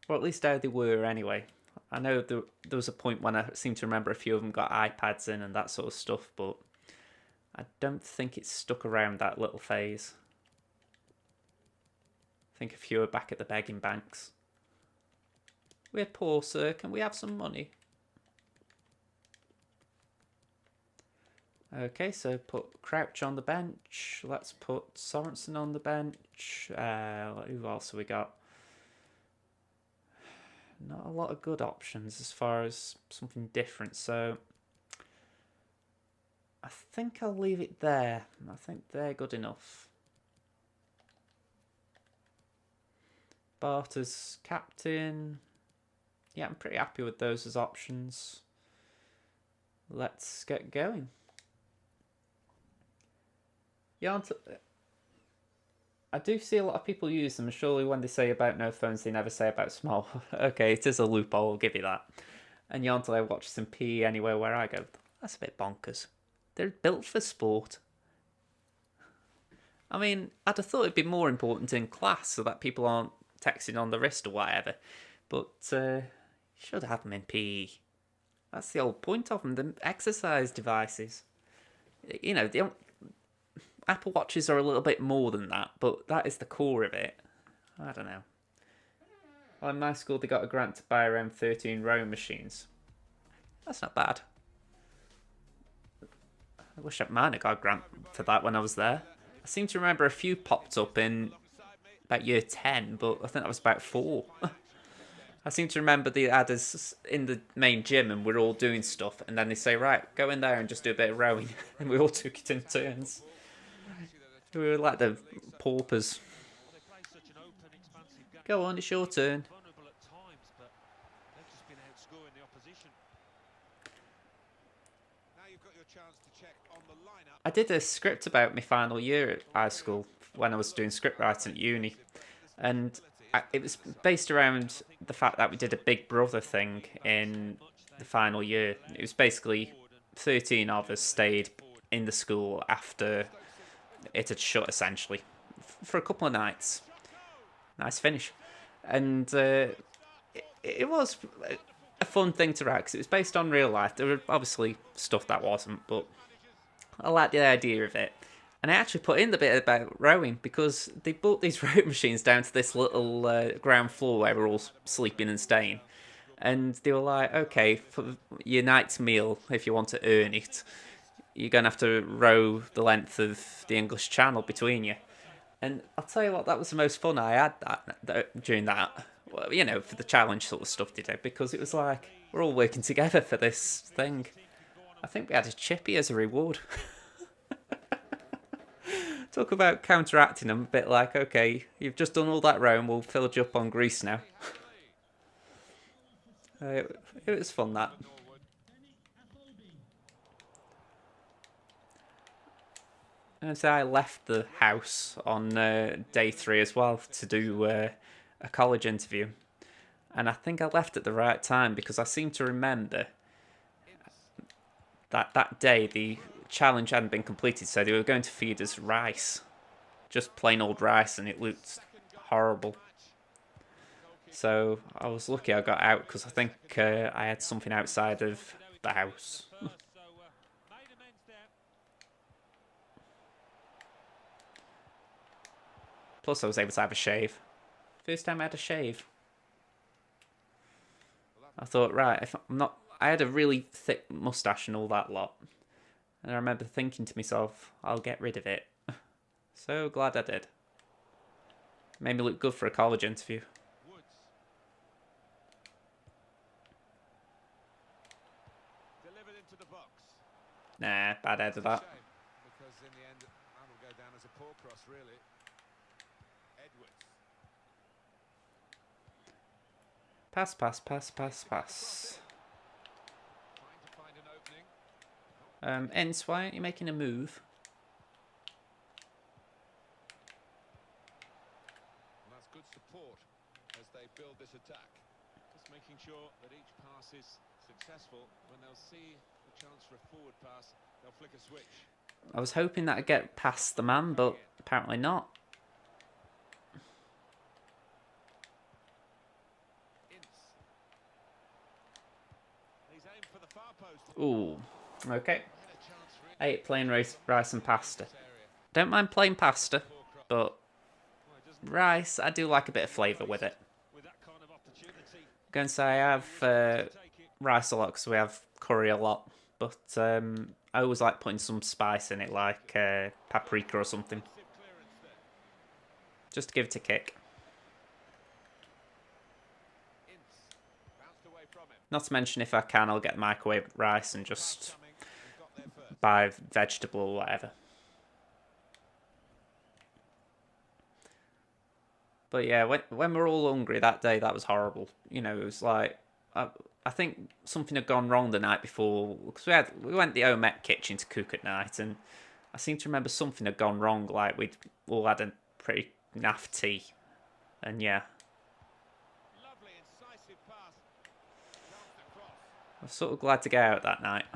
Or at least how they were anyway. I know there was a point when I seem to remember a few of them got iPads in and that sort of stuff, but I don't think it's stuck around that little phase. I think a few are back at the begging banks. We're poor, sir. Can we have some money? Okay, so put Crouch on the bench. Let's put Sorensen on the bench. Who else have we got? Not a lot of good options as far as something different, so I think I'll leave it there. I think they're good enough. Barter's captain. Yeah, I'm pretty happy with those as options. Let's get going. Yeah, I do see a lot of people use them. Surely when they say about no phones, they never say about small. Okay, it is a loophole, I'll give you that. And Yantele watches some PE anywhere where I go. That's a bit bonkers. They're built for sport. I mean, I'd have thought it'd be more important in class so that people aren't texting on the wrist or whatever. But you should have them in PE. That's the whole point of them, the exercise devices. You know, Apple Watches are a little bit more than that, but that is the core of it. I don't know. Well, in my school, they got a grant to buy around 13 rowing machines. That's not bad. I wish mine had got a grant for that when I was there. I seem to remember a few popped up in about year 10, but I think that was about 4. I seem to remember they had us in the main gym and we're all doing stuff, and then they say, right, go in there and just do a bit of rowing. And we all took it in turns. We were like the paupers. Go on, it's your turn. I did a script about my final year at high school when I was doing script writing at uni. And it was based around the fact that we did a Big Brother thing in the final year. It was basically 13 of us stayed in the school after it had shut, essentially, for a couple of nights. Nice finish. And it was a fun thing to write because it was based on real life. There were obviously stuff that wasn't, but I liked the idea of it. And I actually put in the bit about rowing because they brought these rowing machines down to this little ground floor where we're all sleeping and staying. And they were like, okay, for your night's meal, if you want to earn it, you're going to have to row the length of the English Channel between you. And I'll tell you what, that was the most fun I had during that. Well, you know, for the challenge sort of stuff they did, because it was like, we're all working together for this thing. I think we had a chippy as a reward. Talk about counteracting them, a bit like, okay, you've just done all that rowing, we'll fill you up on grease now. It was fun, that. And so I left the house on day 3 as well to do a college interview. And I think I left at the right time because I seem to remember that day the challenge hadn't been completed, so they were going to feed us rice. Just plain old rice, and it looked horrible. So I was lucky I got out because I think I had something outside of the house. Plus I was able to have a shave. First time I had a shave. I thought, right, if I'm not... I had a really thick moustache and all that lot. And I remember thinking to myself, I'll get rid of it. So glad I did. Made me look good for a college interview. Nah, bad head of that. Because in the end, that will go down as a poor cross, really. Edwards. Pass, pass, pass, pass, pass. Trying to find an opening. Ents, why aren't you making a move? And that's good support as they build this attack. Just making sure that each pass is successful. When they'll see the chance for a forward pass, they'll flick a switch. I was hoping that I'd get past the man, but apparently not. He's aimed for the far post. Ooh, okay. I ate plain rice and pasta. Don't mind plain pasta, but rice, I do like a bit of flavour with it. I'm going to say I have rice a lot because we have curry a lot, but I always like putting some spice in it, like paprika or something, just to give it a kick. Not to mention, if I can, I'll get microwave rice and just buy vegetable or whatever. But yeah, when we're all hungry that day, that was horrible. You know, it was like, I think something had gone wrong the night before, because we went the home ec kitchen to cook at night, and I seem to remember something had gone wrong, like we'd all had a pretty naff tea, and yeah. I was sort of glad to get out that night.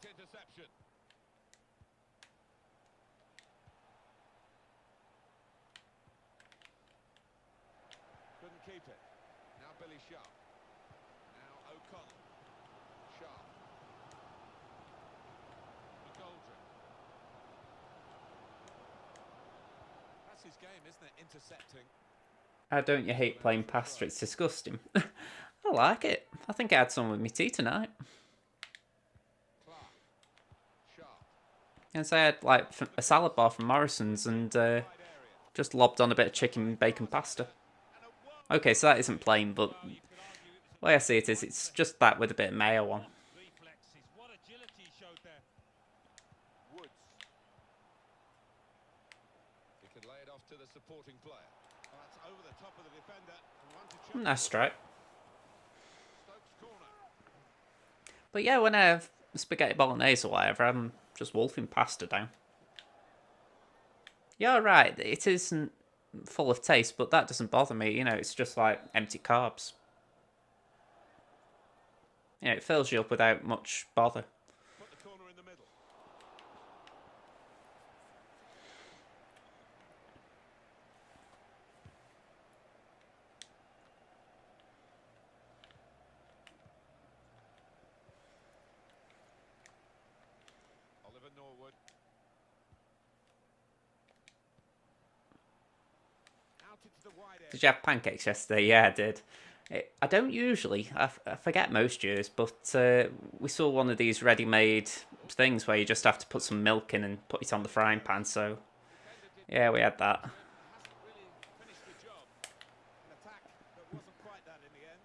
Great interception. Couldn't keep it. Now Billy Sharp. Now O'Connell. Sharp. McGoldrick. That's his game, isn't it? Intercepting. How don't you hate playing pasta? It's disgusting. I like it. I think I had some with my tea tonight. Clark. Sharp. And so I had like a salad bar from Morrison's and Wide area. just lobbed on a bit of chicken bacon pasta. And a world Okay, so that isn't plain, but Well, you could argue it was the way I see it is, it's just that with a bit of mayo on. reflexes. What agility he showed there. Woods. He could lay it off to the supporting player. Oh, that's over the top of the defender. And one to check. Nice strike. Stoke's corner. But yeah, when I have spaghetti bolognese or whatever, I'm just wolfing pasta down. Yeah, right, it isn't full of taste, but that doesn't bother me. You know, it's just like empty carbs. You know, it fills you up without much bother. Put the corner in the middle. Oliver Norwood. Out into the wide area. Did you have pancakes yesterday? Yeah, I did. I don't usually. I forget most years, but we saw one of these ready-made things where you just have to put some milk in and put it on the frying pan. So, yeah, we had that. Hasn't really finished the job. An attack that wasn't quite that in the end.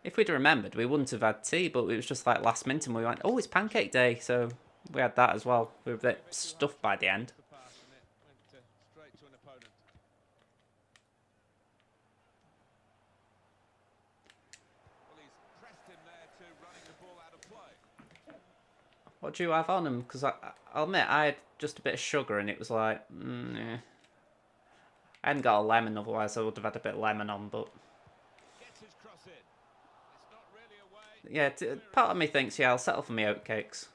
If we'd remembered, we wouldn't have had tea, but it was just like last minute and we went, oh, it's pancake day. So we had that as well. We were a bit stuffed by the end. The pass and it went straight to an opponent. Well, he's pressed him there to running the ball out of play. What do you have on them? Because I'll admit, I had just a bit of sugar and it was like, yeah. I hadn't got a lemon, otherwise I would have had a bit of lemon on, but Gets his cross in. It's not really away. yeah, part of me thinks, yeah, I'll settle for my oatcakes.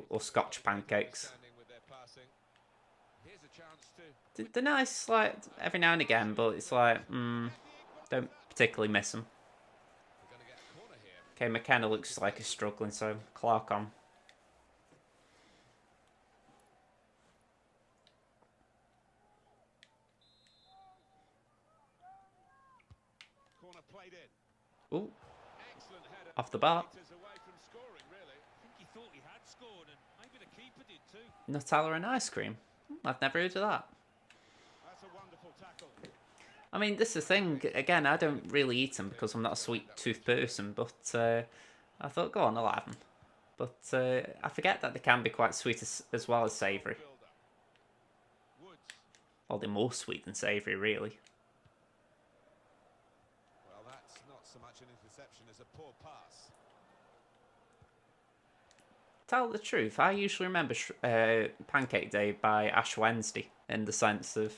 Or Scotch pancakes. Standing with their passing. Here's a chance to They're nice, like, every now and again, but it's like, don't particularly miss them. We're going to get a corner here. Okay, McKenna looks like he's struggling, so Clark on. Corner played in. Ooh, Excellent header. off the bar. Meters away from scoring, really. I think he thought he had scored, and maybe the keeper did too. Nutella and ice cream. I've never heard of that. That's a wonderful tackle. I mean, this is the thing. Again, I don't really eat them because I'm not a sweet tooth person, but I thought, go on, I'll have them. But I forget that they can be quite sweet as well as savoury. Builder. Woods. Or they're more sweet than savoury, really. Well, that's not so much an interception as a poor pass. Tell the truth, I usually remember Pancake Day by Ash Wednesday, in the sense of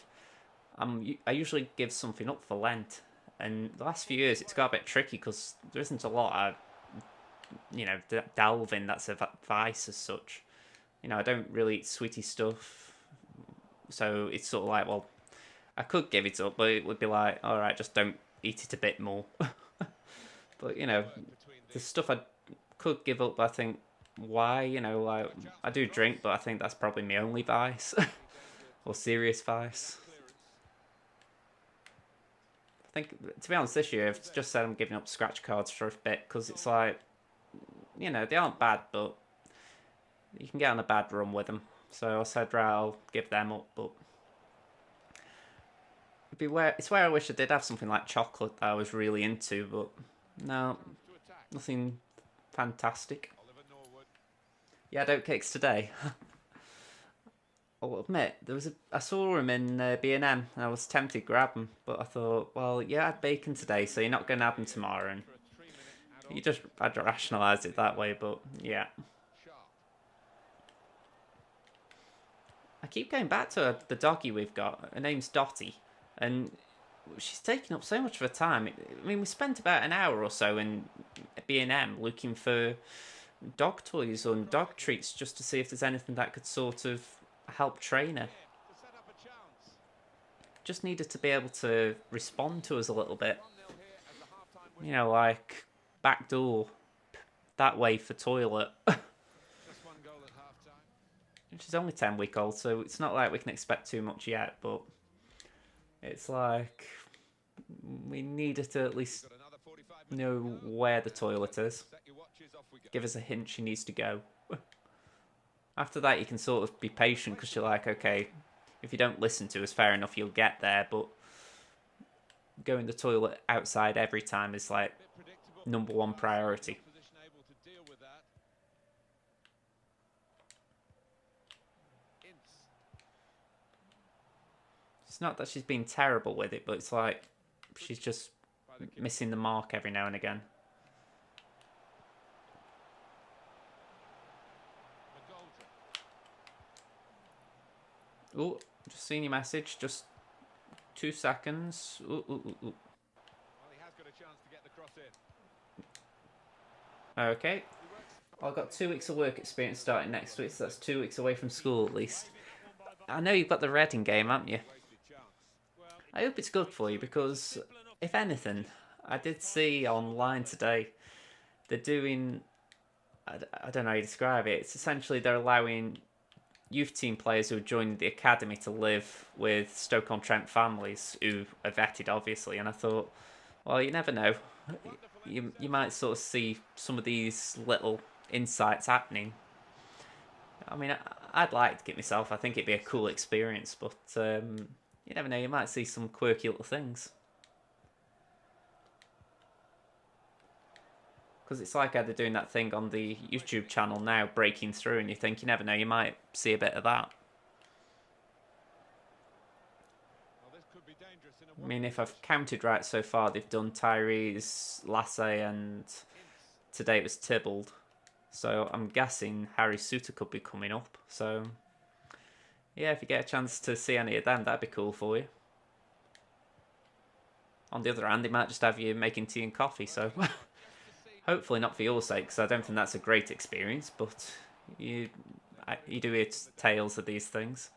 I usually give something up for Lent, and the last few years it's got a bit tricky because there isn't a lot of delving that's advice as such. You know, I don't really eat sweety stuff, so it's sort of like, well, I could give it up, but it would be like, all right, just don't eat it a bit more. But you know, the stuff I could give up, I think, why? You know, like, I do drink, but I think that's probably my only vice, or serious vice. I think, to be honest, this year I've just said I'm giving up scratch cards for a bit because it's like, you know, they aren't bad, but you can get on a bad run with them. So I said, right, I'll give them up, but it's where I wish I did have something like chocolate that I was really into, but no, To attack. nothing fantastic. Oliver Norwood. You had oatcakes today. I'll admit, I saw him in B&M, and I was tempted to grab them, but I thought, well, you had bacon today, so you're not going to have them tomorrow, and For a 3-minute add-on. I'd rationalised it that way, but yeah. Sharp. I keep going back to the doggy we've got. Her name's Dottie, and she's taking up so much of her time. I mean, we spent about an hour or so in B&M looking for dog toys and dog treats just to see if there's anything that could sort of help train her. To set up a chance. Just needed to be able to respond to us a little bit. 1-0 here as the half-time You whistle. know, like back door that way for toilet. Just one goal at half-time. She's only 10-week old, so it's not like we can expect too much yet, but it's like we needed to at least Got another 45 know minutes to go. where the toilet is. Set your watches, off we go. Give us a hint she needs to go. After that, you can sort of be patient because you're like, okay, if you don't listen to us, fair enough, you'll get there, but going to the toilet outside every time is like Bit predictable. number one priority. Opposition able to deal with that. Ince. It's not that she's been terrible with it, but it's like she's just By the keeper. missing the mark every now and again. McGoldrick. Oh, just seen your message. Just 2 seconds. Ooh, ooh, ooh, ooh. Well, he has got a chance to get the cross in. Okay. He works. I've got 2 weeks of work experience starting next week, so that's 2 weeks away from school at least. I know you've got the Reading game, haven't you? Wasted chance. I hope it's good for you because, if anything, I did see online today they're doing. I don't know how you describe it. It's essentially they're allowing youth team players who are joining the academy to live with Stoke-on-Trent families who are vetted, obviously. And I thought, well, you never know. You might sort of see some of these little insights happening. I mean, I'd like to get myself. I think it'd be a cool experience, but you never know. You might see some quirky little things. Because it's like how they're doing that thing on the YouTube channel now, breaking through, and you think, you never know, you might see a bit of that. Well, this could be dangerous in a I mean, if I've counted right so far, they've done Tyrese, Lasse, and today it was Tybalt. So I'm guessing Harry Suter could be coming up. So, yeah, if you get a chance to see any of them, that'd be cool for you. On the other hand, they might just have you making tea and coffee, so hopefully not for your sake, because I don't think that's a great experience, but you do hear tales of these things.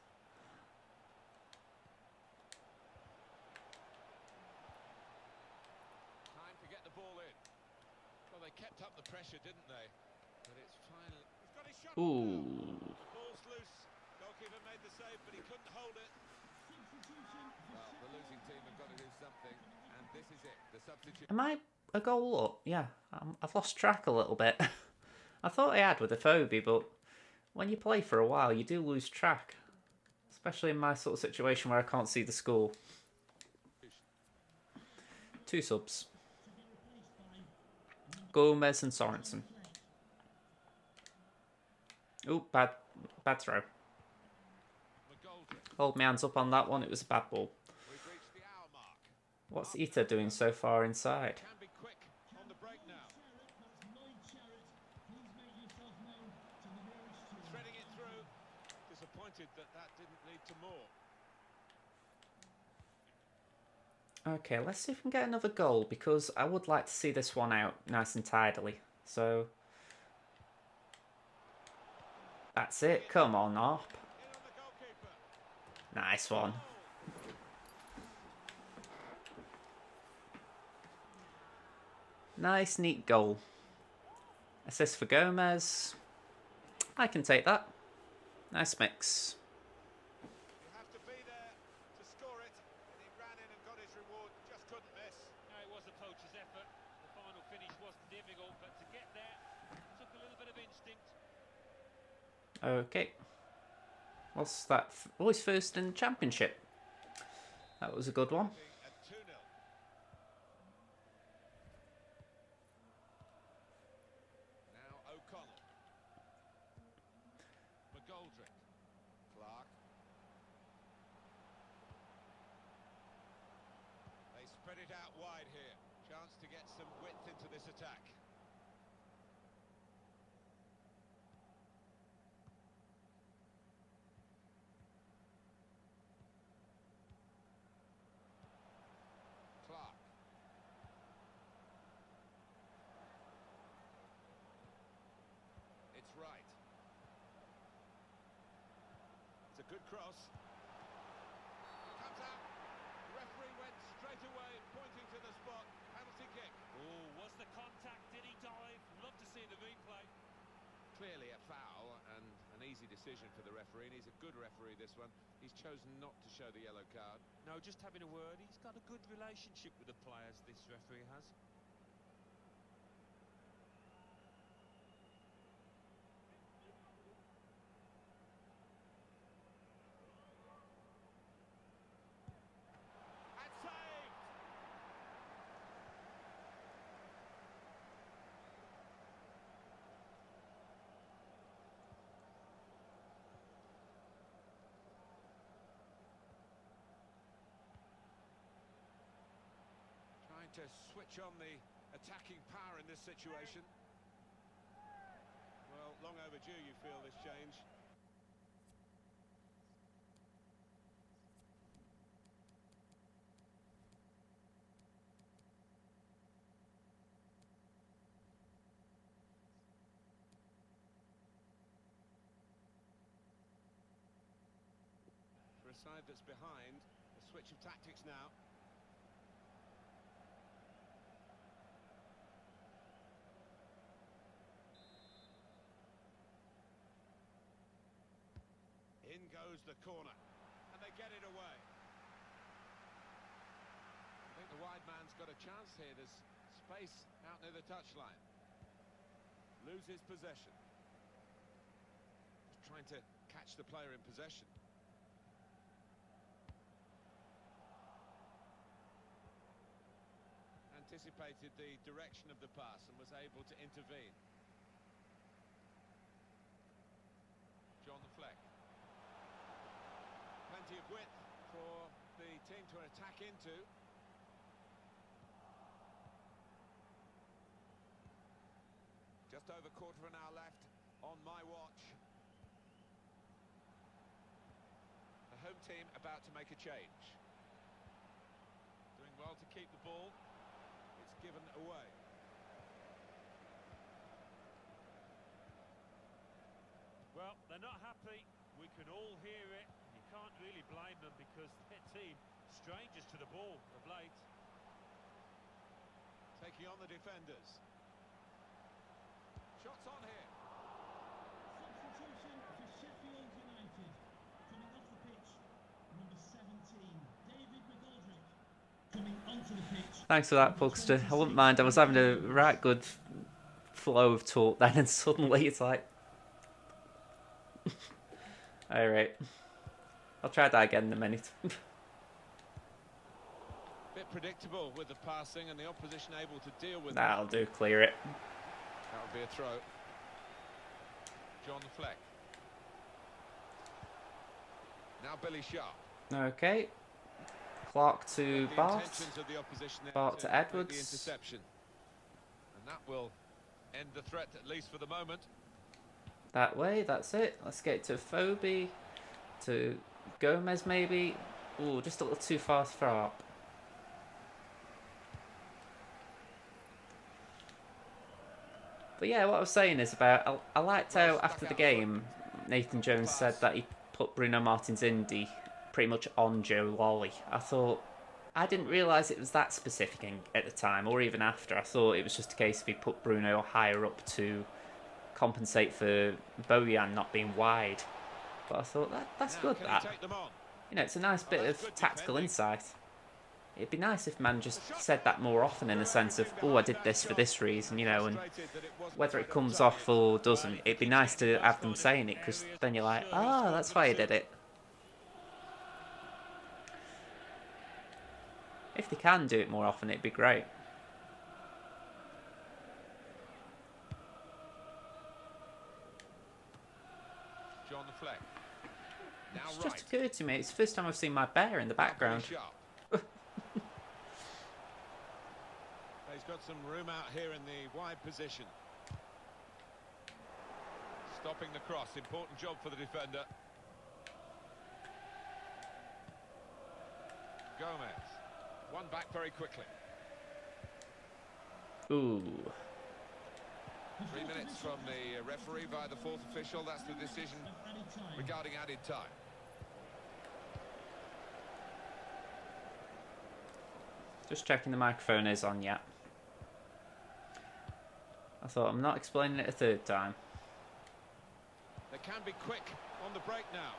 Time to get the ball in. Well, they kept up the pressure, didn't they? But it's finally. He's got his shot. Ooh. The ball's loose. Goalkeeper made the save, but he couldn't hold it. Well, the losing team have got to do something, and this is it. The substitute. Am I a goal up? Yeah, I've lost track a little bit. I thought I had with a phobia, but when you play for a while, you do lose track. Especially in my sort of situation where I can't see the score. 2 subs. Gomez and Sorensen. Oh, bad throw. McGoldrick. Hold my hands up on that one, it was a bad ball. We've reached the hour mark. What's Ita doing so far inside? Can be quick on the break now. Threading it through. Disappointed that didn't lead to more. Okay, let's see if we can get another goal, because I would like to see this one out nice and tidily. So, that's it. Come on, up. In on the goalkeeper. Nice one. Nice, neat goal. Assist for Gomez. I can take that. Nice mix. You have to be there to score it, and he ran in and got his reward, just couldn't miss. No, it was a poacher's effort. The final finish wasn't difficult, but to get there took a little bit of instinct. Okay. What's that? Oh, he's first in the championship. That was a good one. At 2-0. Now O'Connell. McGoldrick. Clark. They spread it out wide here. Chance to get some width into this attack. Clark. Good cross. Comes out. The referee went straight away, pointing to the spot. Penalty kick. Oh, was the contact? Did he dive? Love to see the replay. Clearly a foul and an easy decision for the referee. And he's a good referee, this one. He's chosen not to show the yellow card. No, just having a word. He's got a good relationship with the players, this referee has. And saved! Trying to switch on the attacking power in this situation. Well, long overdue, you feel, this change. For a side that's behind, a switch of tactics now. In goes the corner, and they get it away. I think the wide man's got a chance here. There's space out near the touchline. Loses possession. Just trying to catch the player in possession. Anticipated the direction of the pass and was able to intervene. John the Fleck. Plenty of width for the team to attack into. Just over quarter of an hour left on my watch. The home team about to make a change. Doing well to keep the ball. It's given away. Well, they're not happy. We can all hear it. You can't really blame them because their team, strangers to the ball of late. Taking on the defenders. Shots on here. Substitution for Sheffield United. Coming off the pitch, number 17, David McGoldrick. Coming onto the pitch. Thanks for that, Pugster. I wouldn't mind. I was having a right good flow of talk then, and suddenly it's like... Alright. I'll try that again in a minute. Bit predictable with the passing and the opposition able to deal with That'll do, clear it. That would be a throw. John the Fleck. Now Billy Sharp. Okay. Clark to The Bart. intentions of the opposition there Bart to make Edwards. The interception. And that will end the threat, at least for the moment. That way, that's it. Let's get to Phoebe. To Gomez, maybe. Ooh, just a little too far up. But yeah, what I was saying is about... I liked how, after the game, Nathan Jones said that he put Bruno Martins Indy pretty much on Joe Lolly. I thought... I didn't realise it was that specific at the time, or even after. I thought it was just a case of he put Bruno higher up to compensate for Bojan not being wide. But I thought, that's Now, good, can he that. take them on? You know, it's a nice bit that's of good tactical defending. insight. It'd be nice if man just said that more often, in the sense of, oh, I did this for this reason, you know, and whether it comes off or doesn't, it'd be nice to have them saying it, because then you're like, oh, that's why you did it. If they can do it more often, it'd be great. John the Fleck. Now It's right. just occurred to me, it's the first time I've seen my bear in the background. Billy Sharp. He's got some room out here in the wide position. Stopping the cross, important job for the defender. Gomez. One back very quickly. Ooh. 3 minutes from the referee by the fourth official. That's the decision regarding added time. Just checking the microphone is on yet. I thought I'm not explaining it a third time. They can be quick on the break now.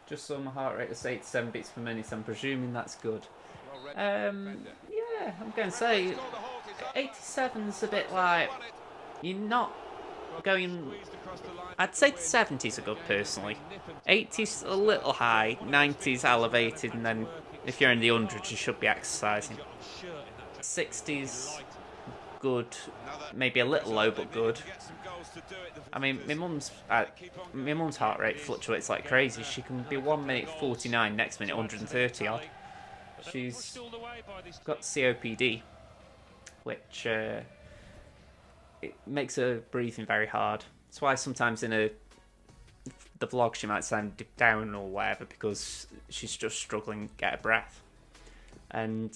Just saw my heart rate is 87 beats per minute. I'm presuming that's good. Well read defender. Yeah, I'm going to say Referee's called the halt, it's over. 87's a bit like Won it. you're not going. Squeezed across the line I'd to say win. the 70s are good Game personally. between nip and tuck. 80's a little high, 90's elevated, and then if you're in the hundreds, you should be exercising. 60's good, maybe a little low, but good. I mean, my mum's heart rate fluctuates like crazy. She can be 1 minute 49, next minute 130 odd. She's got COPD, which it makes her breathing very hard. That's why sometimes in the vlog she might sound down or whatever, because she's just struggling to get her breath. And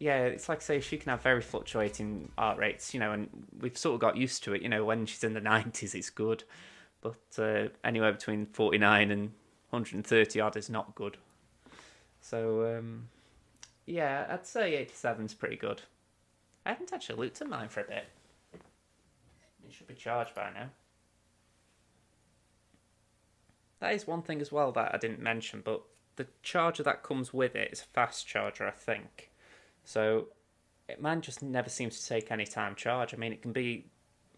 yeah, it's like I say, she can have very fluctuating heart rates, you know, and we've sort of got used to it. You know, when she's in the 90s, it's good, but anywhere between 49 and 130 odd is not good. So yeah, I'd say 87's pretty good. I haven't actually looked at mine for a bit. It should be charged by now. That is one thing as well that I didn't mention, but the charger that comes with it is a fast charger, I think. So mine just never seems to take any time charge. I mean, it can be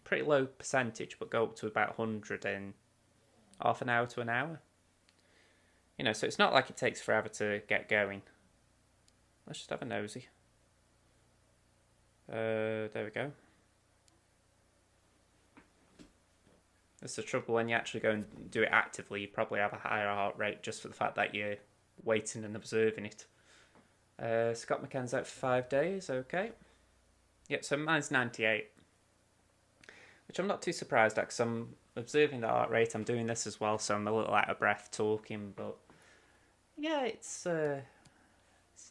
pretty low percentage, but go up to about 100 in half an hour to an hour. You know, so it's not like it takes forever to get going. Let's just have a nosy. There we go. That's the trouble when you actually go and do it actively. You probably have a higher heart rate just for the fact that you're waiting and observing it. Scott McKenn's out for 5 days, okay. Yep, so mine's 98. Which I'm not too surprised at, because I'm observing the heart rate. I'm doing this as well, so I'm a little out of breath talking, but yeah,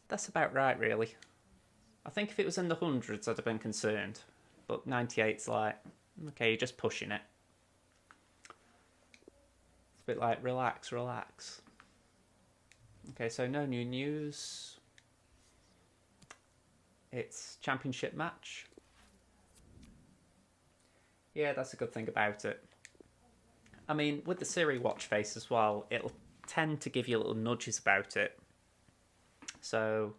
that's about right, really. I think if it was in the hundreds, I'd have been concerned, but 98's like, okay, you're just pushing it. It's a bit like, relax, relax. Okay, so no new news. It's championship match. Yeah, that's a good thing about it. I mean, with the Siri watch face as well, it'll tend to give you little nudges about it. So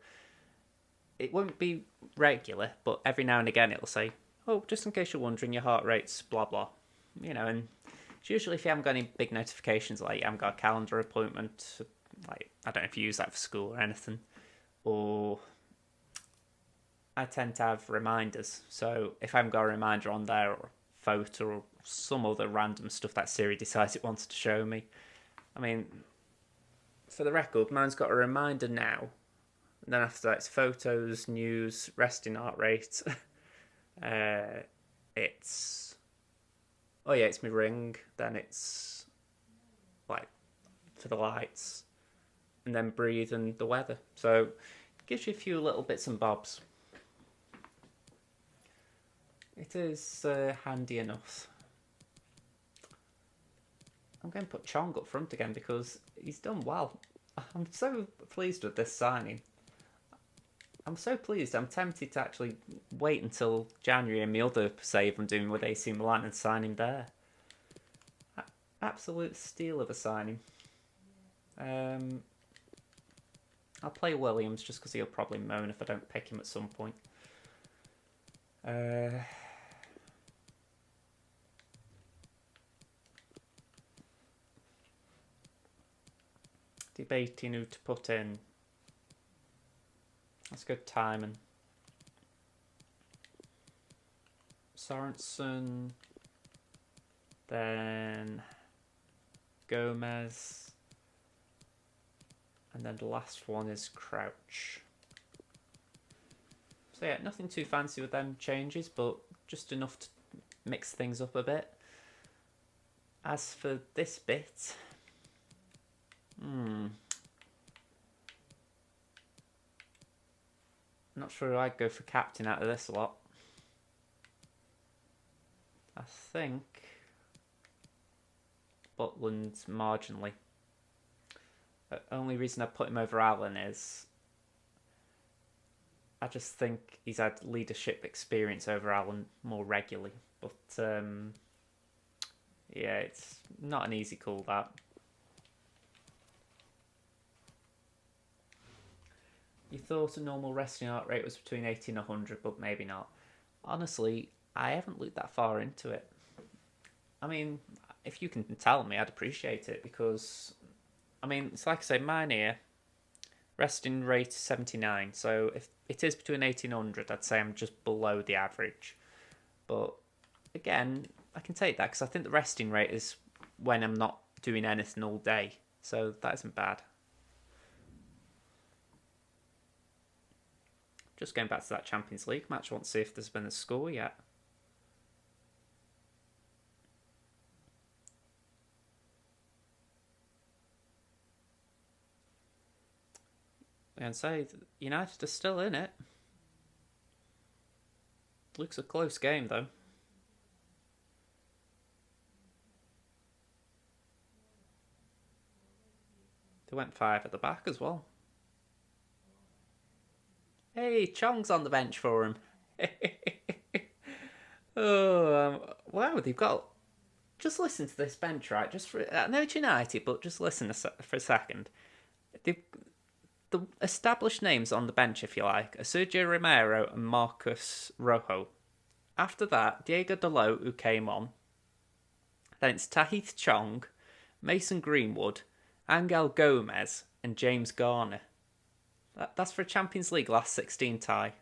it won't be regular, but every now and again it'll say, oh, just in case you're wondering, your heart rate's blah blah. You know, and it's usually if you haven't got any big notifications, like you haven't got a calendar appointment, like I don't know if you use that for school or anything, or I tend to have reminders. So if I haven't got a reminder on there, or a photo, or some other random stuff that Siri decides it wants to show me. I mean, for the record, mine's got a reminder now. And then after that, it's photos, news, resting heart rate. It's... Oh yeah, it's my ring. Then it's like for the lights. And then breathe and the weather. So it gives you a few little bits and bobs. It is handy enough. I'm going to put Chong up front again because he's done well. I'm so pleased with this signing. I'm so pleased. I'm tempted to actually wait until January and my other save I'm doing with AC Milan and sign him there. Absolute steal of a signing. I'll play Williams just because he'll probably moan if I don't pick him at some point. Debating who to put in. That's good timing. Sorensen. Then Gomez. And then the last one is Crouch. So yeah, nothing too fancy with them changes, but just enough to mix things up a bit. As for this bit... Not sure who I'd go for captain out of this lot. I think Butland's marginally The only reason I put him over Allen is I just think he's had leadership experience over Allen more regularly. But yeah, it's not an easy call, that. You thought a normal resting heart rate was between 80 and 100, but maybe not. Honestly, I haven't looked that far into it. I mean, if you can tell me, I'd appreciate it, because, I mean, it's like I say, mine here, resting rate is 79, so if it is between 80 and 100, I'd say I'm just below the average. But, again, I can take that, because I think the resting rate is when I'm not doing anything all day, so that isn't bad. Just going back to that Champions League match, I want to see if there's been a score yet. I can say United are still in it. Looks a close game, though. They went 5 at the back as well. Hey, Chong's on the bench for him. Wow, they've got... Just listen to this bench, right? Just for... I know it's United, but just listen for a second. The established names on the bench, if you like, are Sergio Romero and Marcus Rojo. After that, Diego Dalot, who came on. Then it's Tahith Chong, Mason Greenwood, Angel Gomez, and James Garner. That's for a Champions League last 16 tie.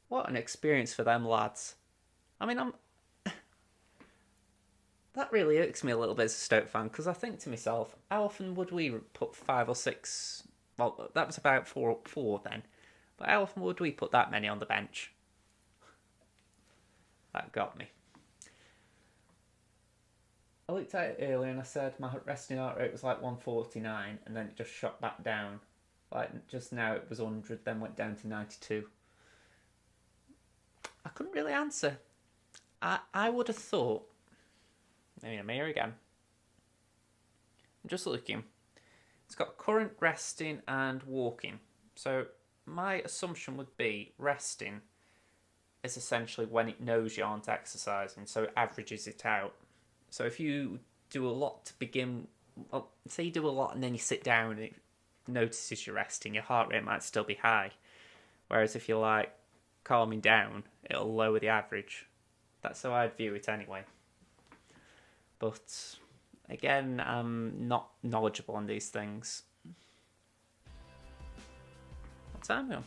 What an experience for them lads. I mean, that really irks me a little bit as a Stoke fan, because I think to myself, how often would we put 5 or 6... Well, that was about four then. But how often would we put that many on the bench? That got me. I looked at it earlier and I said my resting heart rate was like 149, and then it just shot back down. Like, just now it was 100, then went down to 92. I couldn't really answer. I would have thought... Maybe I'm here again. I'm just looking. It's got current resting and walking. So my assumption would be resting is essentially when it knows you aren't exercising, so it averages it out. So if you do a lot to begin... Well, say you do a lot and then you sit down and it notices you're resting, your heart rate might still be high. Whereas if you're like calming down, it'll lower the average. That's how I'd view it anyway. But again, I'm not knowledgeable on these things. What time are we on?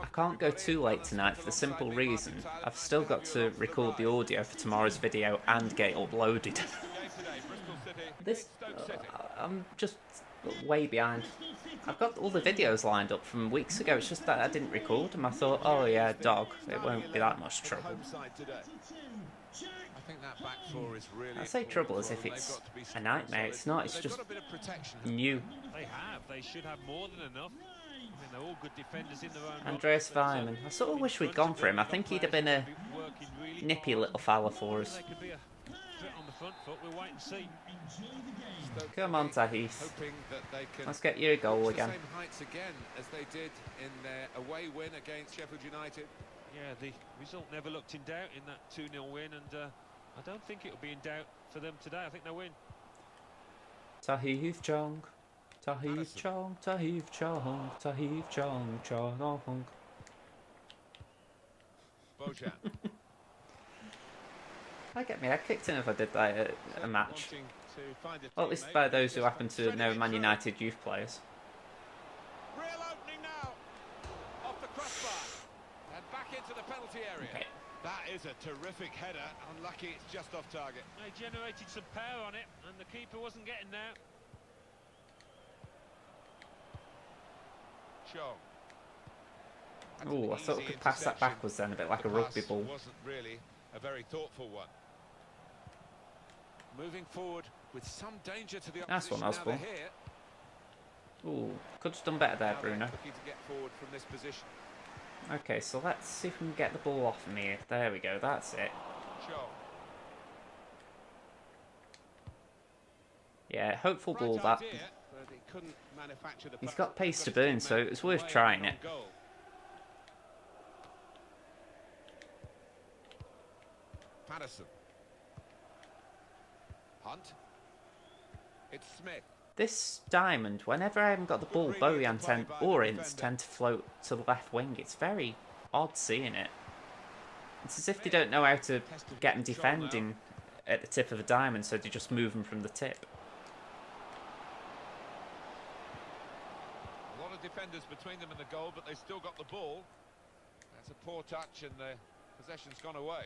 I can't go too late tonight for the simple reason I've still got to record the audio for tomorrow's video and get it uploaded. I'm just way behind. I've got all the videos lined up from weeks ago, it's just that I didn't record them. I thought, oh yeah, dog, it won't be that much trouble. I say trouble as if it's a nightmare. It's not, it's just new. They should have more than enough. I mean, they're all good defenders in their own right. Andreas Weimann. I sort of wish we'd gone for him. I think he'd have been a nippy little fella for us. Come on, Tahith. Let's get you a goal again. Same heights again as they did in their away win against Sheffield United. Yeah, the result never looked in doubt in that 2-0 win, and I don't think it'll be in doubt for them today. I think they'll win. Tahith Chong. Tahith Chong, Tahith Chong, Tahith Chong, Chong. Bojan. I get me head kicked in if I did that at a match. Well, at least by those who happen to know Man United youth players. Real opening now. Off the crossbar. And back into the penalty area. Okay. That is a terrific header. Unlucky it's just off target. They generated some power on it, and the keeper wasn't getting there. Oh, I thought I could pass that backwards then, a bit like a rugby ball. Wasn't really a very thoughtful one. Moving forward with some danger to the opposition. Nice one, Osborne. Ooh, could have done better there, Bruno. Looking to get forward from this position. Okay, so let's see if we can get the ball off him here. There we go, that's it. Yeah, hopeful Right ball that. idea, but he couldn't manufacture the He's pass. got pace to Got his burn, so teammate it's worth way trying on it. goal. Patterson. Hunt. It's Smith. This diamond, whenever I haven't got the ball, Bojan or Ince tend to float to the left wing. It's very odd seeing it. It's as if they don't know how to get them defending at the tip of a diamond, so they just move them from the tip. A lot of defenders between them and the goal, but they still got the ball. That's a poor touch, and the possession's gone away.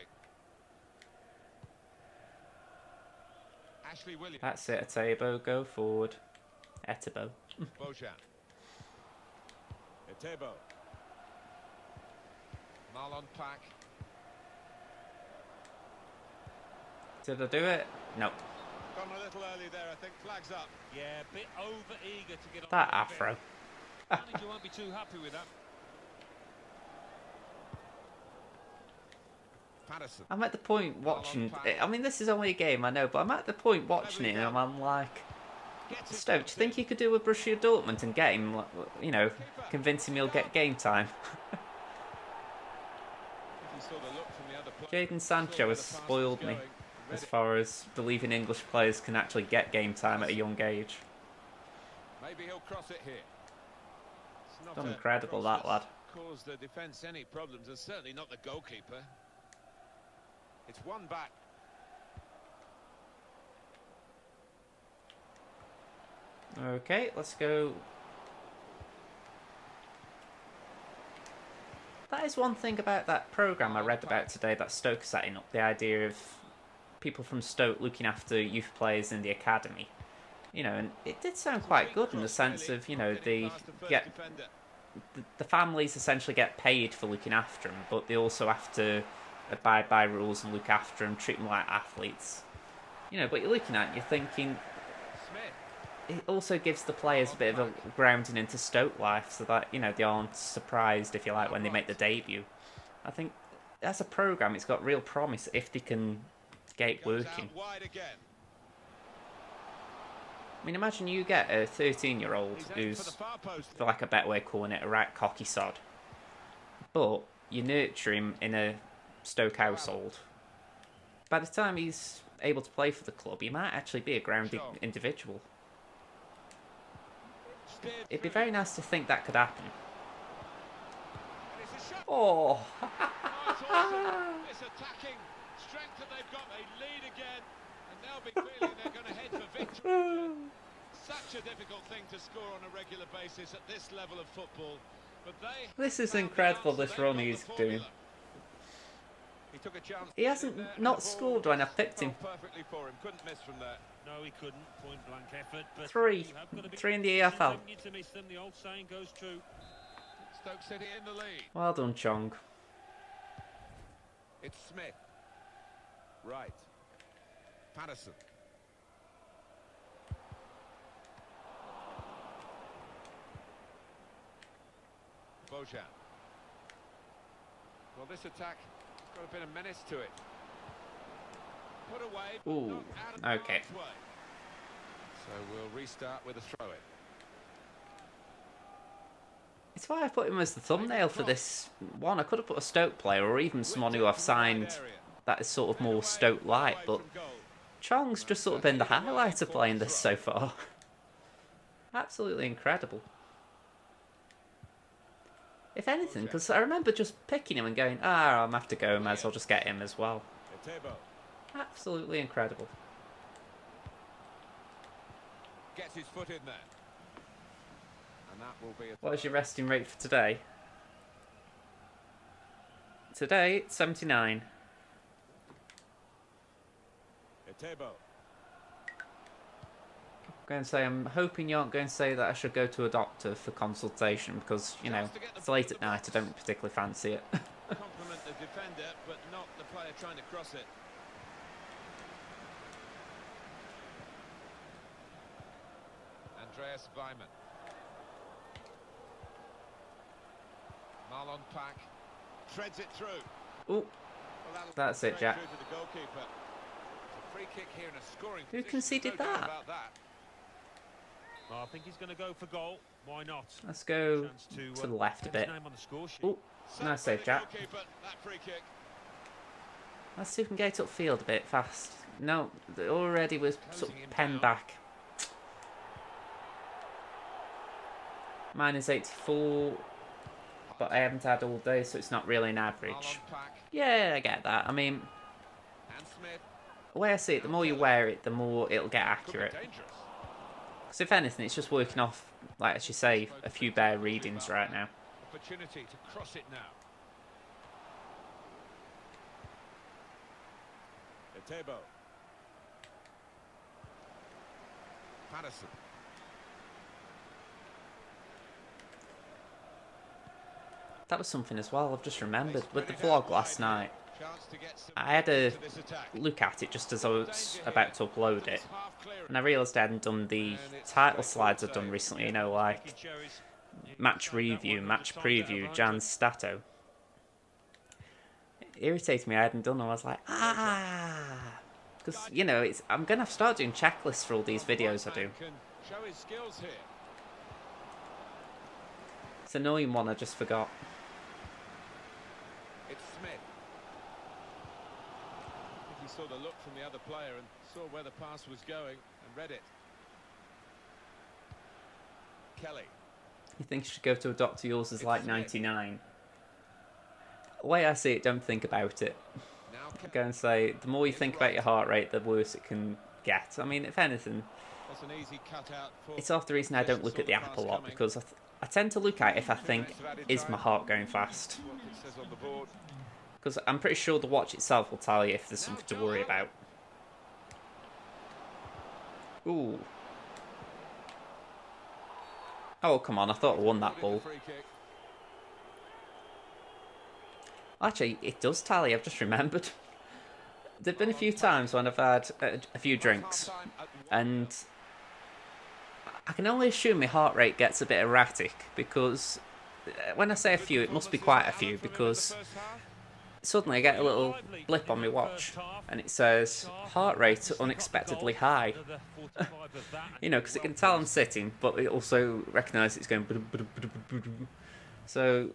Ashley Williams. That's it, Etebo, go forward. Etebo. Bojan. Etebo. Marlon Pack. Did I do it? No. Gone a little early there, I think. Flags up. Yeah, a bit over eager to get on That the bit. afro. Manager won't be too happy with that. Patterson. I'm at the point watching. I mean, this is only a game, I know, but I'm at the point watching it, and I'm like, Stoke, do you think you could do a Borussia Dortmund and get him, you know, convince him he'll get game time? Jadon Sancho has spoiled me as far as believing English players can actually get game time at a young age. Maybe he'll cross it here. It's not Done a incredible, cross that lad. that's caused the defence any problems, and certainly not the goalkeeper. It's one back. Okay, let's go. That is one thing about that programme I read about today that Stoke are setting up, the idea of people from Stoke looking after youth players in the academy. You know, and it did sound quite good in the sense of, you know, they get the families essentially get paid for looking after them, but they also have to abide by rules and look after them, treat them like athletes. You know, but you're looking at it and you're thinking, it also gives the players a bit of a grounding into Stoke life so that, you know, they aren't surprised, if you like, when they make the debut. I think as a programme, it's got real promise if they can get it working. I mean, imagine you get a 13-year-old who's, for like a better way of calling it, a right cocky sod. But you nurture him in a Stoke household. By the time he's able to play for the club, he might actually be a grounded individual. It'd be very nice to think that could happen. Oh! It's attacking strength that they've got. They lead again, and they'll be feeling they're going to head for victory. Such a difficult thing to score on a regular basis at this level of football. But this is incredible, this run he's doing. He hasn't not scored when I picked him. Perfectly for him. Couldn't miss from there. No, he couldn't. Point blank effort. But Three in the EFL. To miss them, the old saying goes true. Stoke City in the lead. Well done, Chong. It's Smith. Right. Patterson. Bojan. Well, this attack has got a bit of menace to it. Put away, but Ooh, not out of the okay. harm's way. So we'll restart with a throw-in. It's why I put him as the thumbnail for this one. I could have put a Stoke player or even someone who I've signed that is sort of more Stoke-like, but Chong's just sort of been the highlight of playing this so far. Absolutely incredible. If anything, because I remember just picking him and going, I'm going to have to go, might as well just get him as well. Absolutely incredible. Gets his foot in there. And that will be a What is your resting rate for today? Today, 79. Etebo. I'm going to say, I'm hoping you aren't going to say that I should go to a doctor for consultation because, you know, it's late at night, I don't particularly fancy it. Compliment the defender, but not the player trying to cross it. Andreas Weimann. Marlon Pack treads it through. Ooh, that's it, Jack. Through to the goalkeeper. It's a free kick here and a scoring Who position, conceded no doubt that? about that. Well, I think he's going to go for goal. Why not? Let's go Chance to the left a get his bit. name on the score sheet. Oh, nice save, Jack. Goalkeeper, that free kick. Let's see if we can get upfield a bit fast. No, already was sort of penned back. Mine is 84, but I haven't had all day, so it's not really an average. Yeah, I get that. I mean, the way I see it, the more you wear it, the more it'll get accurate. Because if anything, it's just working off, like as you say, a few bare readings right now. Opportunity to cross it now. Etebo. Patterson. That was something as well, I've just remembered. With the vlog last night, I had a look at it just as I was about to upload it. And I realised I hadn't done the title slides I've done recently, you know, like match review, match preview, Jan's Stato. It irritated me I hadn't done them. I was like, because, you know, I'm going to start doing checklists for all these videos I do. It's an annoying one I just forgot. It's Smith. I think he saw the look from the other player and saw where the pass was going and read it. Kelly. You think you should go to a doctor? Yours is like 99. The way I see it, don't think about it. I'm going to say, the more you think about your heart rate, the worse it can get. I mean, if anything, it's half the reason I don't look at the app a lot, because I tend to look at it if I think, is my heart going fast? Because I'm pretty sure the watch itself will tell you if there's something to worry about. Ooh. Oh, come on, I thought I won that ball. Actually, it does tally, I've just remembered. There've been a few times when I've had a few drinks, and I can only assume my heart rate gets a bit erratic, because when I say a few, it must be quite a few, because suddenly I get a little blip on my watch, and it says, heart rate unexpectedly high. You know, because it can tell I'm sitting, but it also recognises it's going... So...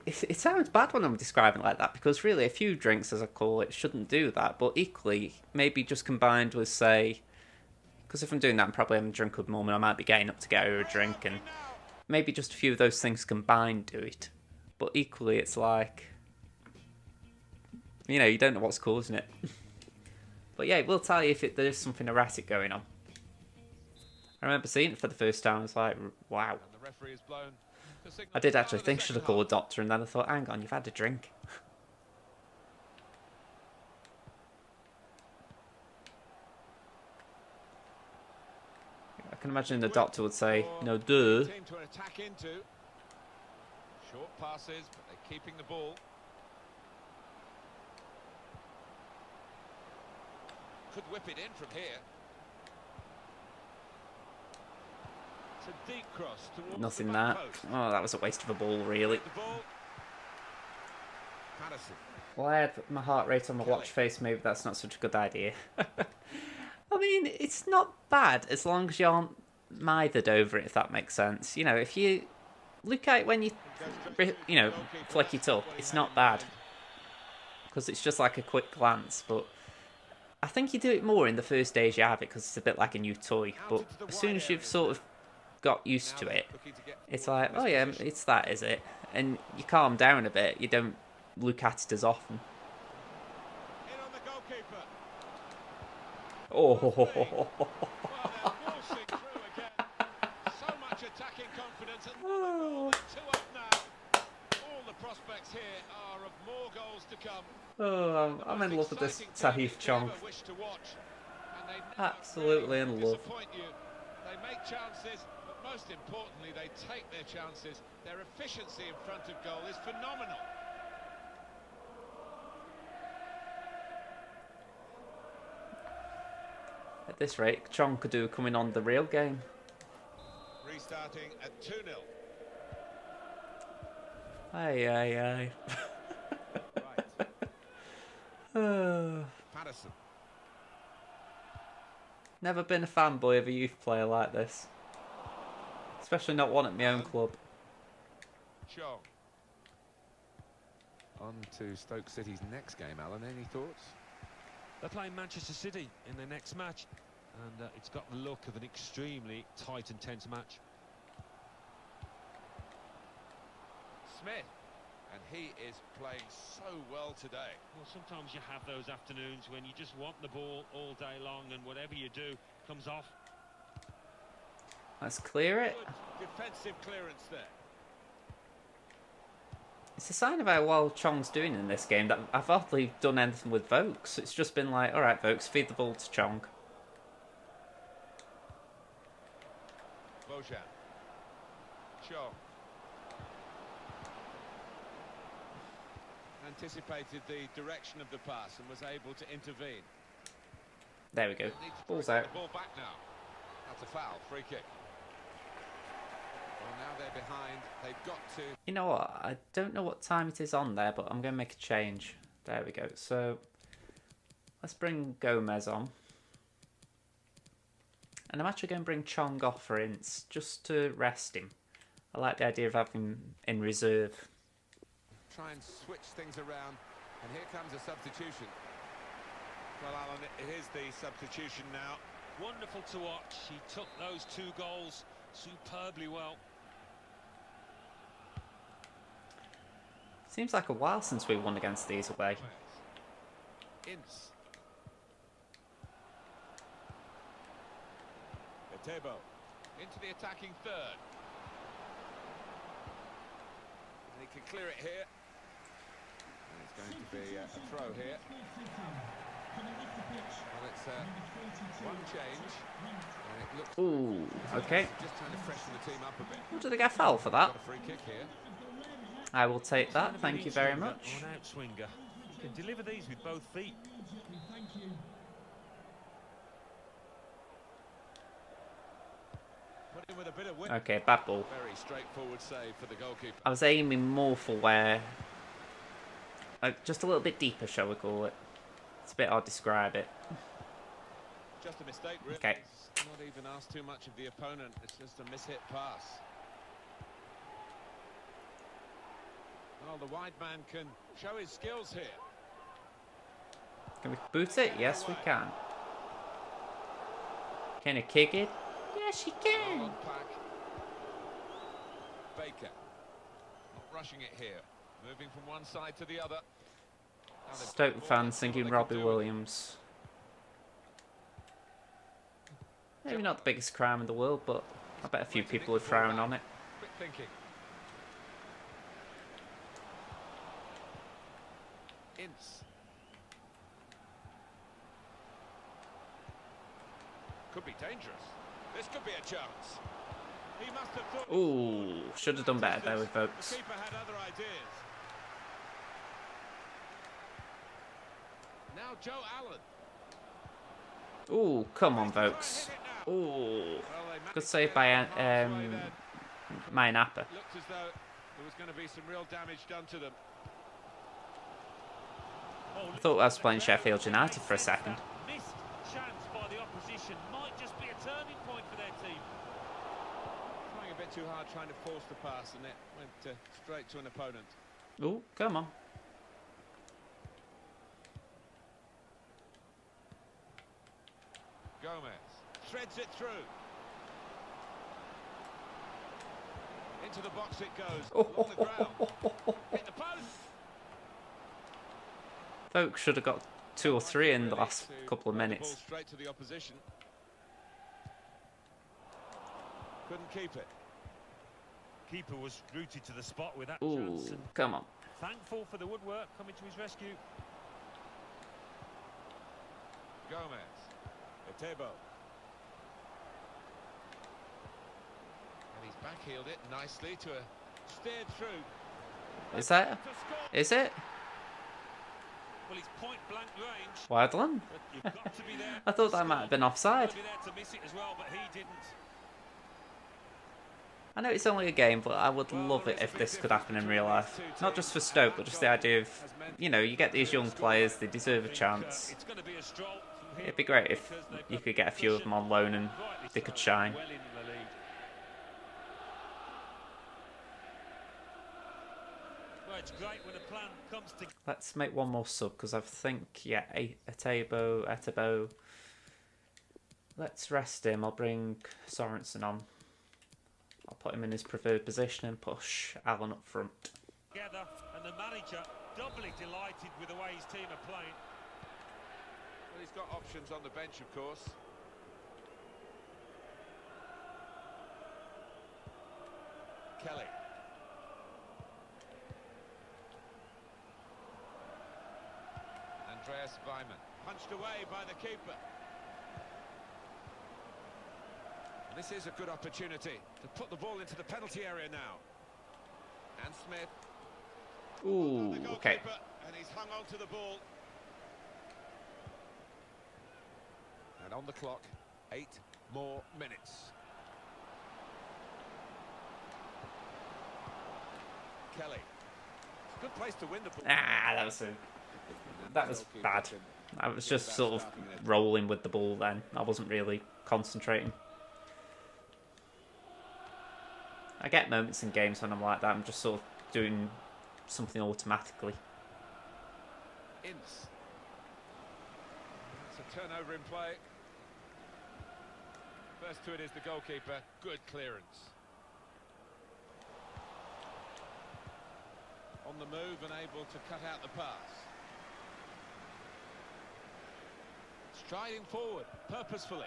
It sounds bad when I'm describing it like that, because really a few drinks, as I call it, shouldn't do that, but equally, maybe just combined with, say... Because if I'm doing that, I'm probably having a drink at the moment, I might be getting up to get over a drink, and maybe just a few of those things combined do it. But equally, it's like... You know, you don't know what's causing it. But yeah, it will tell you if there's something erratic going on. I remember seeing it for the first time, I was like, wow. I did actually think, should I call a doctor? And then I thought, hang on, you've had a drink. I can imagine the doctor would say, no, duh. Short passes, but they're keeping the ball. Could whip it in from here. It's a deep cross towards Nothing the that. back post. Oh, that was a waste of a ball, really. The ball. Patterson. Well, I had my heart rate on my watch face, maybe that's not such a good idea. I mean, it's not bad as long as you aren't mithered over it, if that makes sense. You know, if you look at it when you know, flick it up, it's not bad. Because it's just like a quick glance, but I think you do it more in the first days you have it, because it's a bit like a new toy. But as soon as you've sort of got used to it, it's like, oh yeah, it's that, is it? And you calm down a bit, you don't look at it as often. In on the goalkeeper. Oh, Well, they're waltzing through again. So much attacking confidence, and another goal. They're 2 up now. All the prospects here are of more goals to come. oh, I'm in love with this Tahith Chong. Absolutely in love. They make chances, but most importantly, they take their chances. Their efficiency in front of goal is phenomenal. At this rate, Chong could do coming on the real game. Restarting at 2-0. Aye, aye, aye. Right. Patterson. Never been a fanboy of a youth player like this. Especially not one at my own club. Chong. On to Stoke City's next game, Alan. Any thoughts? They're playing Manchester City in their next match, and it's got the look of an extremely tight and tense match. Smith. And he is playing so well today. Well, sometimes you have those afternoons when you just want the ball all day long, and whatever you do comes off. Let's clear it. Good defensive clearance there. It's a sign of how well Chong's doing in this game that I've hardly done anything with Vokes. It's just been like, alright Vokes, feed the ball to Chong. Bojan. Chong. Anticipated the direction of the pass and was able to intervene. There we go. Needs to Ball's bring out. the ball back now. That's a foul. Free kick. Well, now they're behind. They've got to... You know what? I don't know what time it is on there, but I'm going to make a change. There we go. So, let's bring Gomez on. And I'm actually going to bring Chong off for Ince, just to rest him. I like the idea of having him in reserve. Try and switch things around. And here comes a substitution. Well, Alan, it is the substitution now. Wonderful to watch. He took those 2 goals superbly well. Seems like a while since we won against these away. Ince. Etebo. Into the attacking third. And he can clear it here. And it's going to be a throw here. Well, it's one change. And it looks Ooh, okay. just trying to freshen the team up a bit. What did I get foul for that? Got a free kick here. I will take that, thank you very much. Or an outswinger. He can deliver these with both feet. Put in with a bit of whip. Okay, bad ball. Very straightforward save for the goalkeeper. I was aiming more for where... just a little bit deeper, shall we call it. It's a bit hard to describe it. Just a mistake, really. Okay. It's not even asked too much of the opponent. It's just a mishit pass. Well, the wide man can show his skills here. Can we boot it? Yes, we can. Can I kick it? Yes, you can. On pack. Baker. Not rushing it here. Moving from one side to the other. Now they've got Stoke the ball. fans Let's see thinking what they can Robbie do with it. Williams. Maybe not the biggest crime in the world, but I bet a few people would frown on it. Quick thinking. Ince. Could be dangerous. This could be a chance. He must have thought. Ooh, should have done better there with Vokes. The keeper had other ideas. Now Joe Allen. Ooh, come on, Vokes. Ooh, Well, they good managed save to by get halfway there. my Napper. Looked as though there was going to be some real damage done to them. I thought I was playing Sheffield United for a second. Missed chance by the opposition might just be a turning point for their team. Trying a bit too hard, trying to force the pass, and it went straight to an opponent. Ooh, come on. Gomez threads it through. Into the box it goes. Along the ground. Hit the post. Vokes should have got 2 or 3 in the Really last to couple of run the minutes. ball straight to the opposition. Couldn't keep it. Keeper was rooted to the spot with that Ooh, chance, and come on. thankful for the woodwork coming to his rescue. Gomez. Etebo. And he's backheeled it nicely to a steered through. Is that? To score. Is it? Well, he's point blank range. Wildland? But you've got to be there. I thought that might have been offside. Got to be there to miss it as well, but he didn't. I know it's only a game, but I would love it if this could happen in real life. Not just for Stoke, but just the idea of, you know, you get these young players, they deserve a chance. It's going to be a stroll. It'd be great if you could get a few of them on loan and they could shine. Well in the lead. Well, it's great when a plan comes together. Let's make one more sub because I think, yeah, Etebo. Let's rest him. I'll bring Sorensen on. I'll put him in his preferred position and push Allen up front. Together, and the manager doubly delighted with the way his team are playing. Well, he's got options on the bench, of course. Kelly. Andreas Weimann. Punched away by the keeper. This is a good opportunity to put the ball into the penalty area now. And Smith. Ooh, The okay. goalkeeper, and he's hung on to the ball. And on the clock, 8 more minutes. Kelly. It's a good place to win the ball. Ah, that was bad. I was just sort of rolling with the ball then. I wasn't really concentrating. I get moments in games when I'm like that. I'm just sort of doing something automatically. Ince. It's a turnover in play. First to it is the goalkeeper. Good clearance. On the move and able to cut out the pass. Striding forward, purposefully.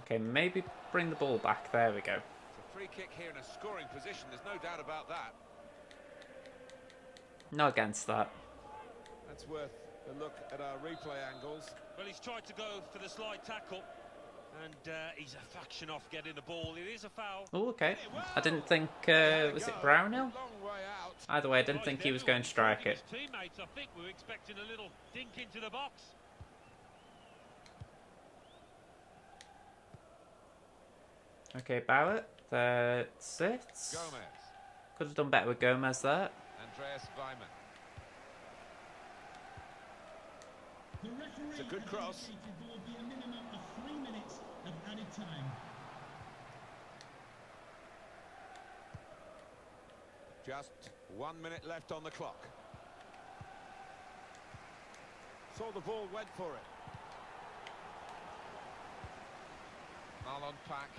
Okay, maybe bring the ball back. There we go. It's a free kick here in a scoring position, there's no doubt about that. Not against that. That's worth a look at our replay angles. Well, he's tried to go for the slide tackle, and he's a fraction off getting the ball. It is a foul. Oh, okay. I didn't think, was it Brownhill? Long way out. Either way, I didn't think he was going to strike it. His teammates, I think, were expecting a little dink into the box. Okay, Bauer. That's it. Gomez. Could have done better with Gomez there. Andreas Weimann. The referee It's a good has cross. indicated there will be a minimum of 3 minutes of added time. Just 1 minute left on the clock. Saw the ball, went for it. Marlon Pack.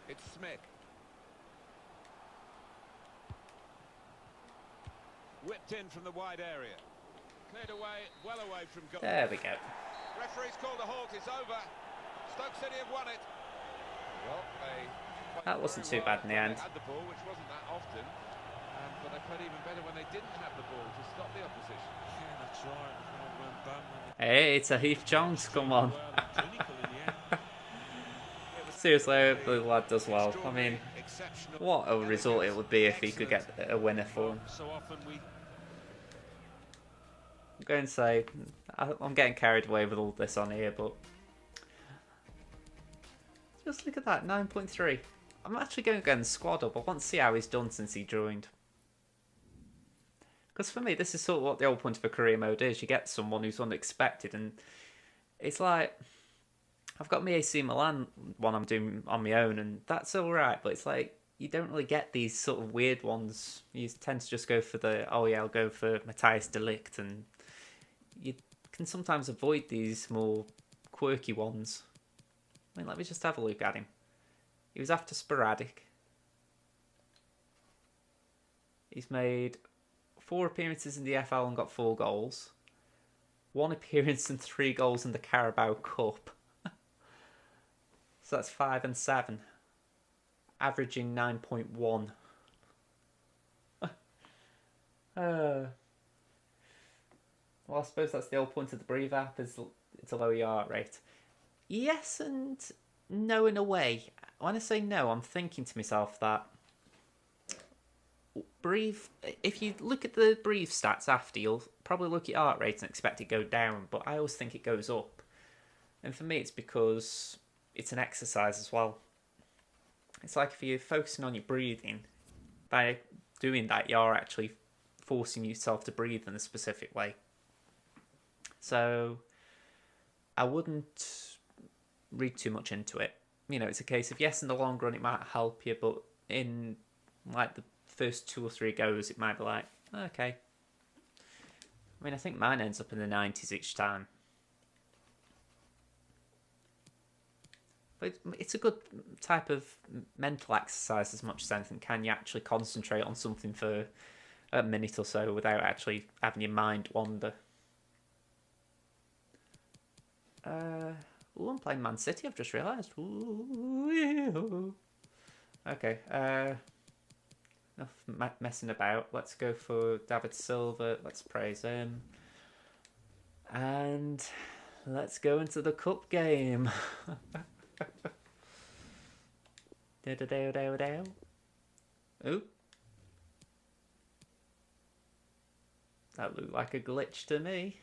It's Smith. Whipped in from the wide area. Cleared away, well away from goal. There we go. Referee's called a halt, it's over. Stoke City have won it. Well, they played That wasn't very too bad in the when end. They had the ball, which wasn't that often. But they played even better when they didn't have the ball to stop the opposition. Yeah, that's right. Hey, it's a Heath Jones. Come on. Clinical in the end. Seriously, I hope the lad does well. I mean, Exceptional. what a result it would be if he could get a winner for him. So often we I'm going to say, I'm getting carried away with all this on here, but just look at that, 9.3. I'm actually going to go in the squad up. I want to see how he's done since he joined. Because for me, this is sort of what the whole point of a career mode is. You get someone who's unexpected, and it's like, I've got my AC Milan one I'm doing on my own, and that's alright, but it's like, you don't really get these sort of weird ones. You tend to just go for the, oh yeah, I'll go for Matthias de Ligt, and you can sometimes avoid these more quirky ones. I mean, let me just have a look at him. He was after sporadic. He's made 4 appearances in the FL and got 4 goals. 1 appearance and 3 goals in the Carabao Cup. So that's 5 and 7. Averaging 9.1. Well, I suppose that's the whole point of the Breathe app, is it's a low heart rate. Yes and no in a way. When I say no, I'm thinking to myself that Breathe, if you look at the Breathe stats after, you'll probably look at heart rate and expect it to go down, but I always think it goes up. And for me, it's because it's an exercise as well. It's like if you're focusing on your breathing, by doing that, you're actually forcing yourself to breathe in a specific way. So I wouldn't read too much into it. You know, it's a case of, yes, in the long run it might help you, but in like the first 2 or 3 goes, it might be like, okay. I mean, I think mine ends up in the 90s each time. But it's a good type of mental exercise as much as anything. Can you actually concentrate on something for a minute or so without actually having your mind wander? I'm playing Man City, I've just realised. Okay, enough messing about. Let's go for David Silva. Let's praise him. And let's go into the cup game. Ooh. That looked like a glitch to me.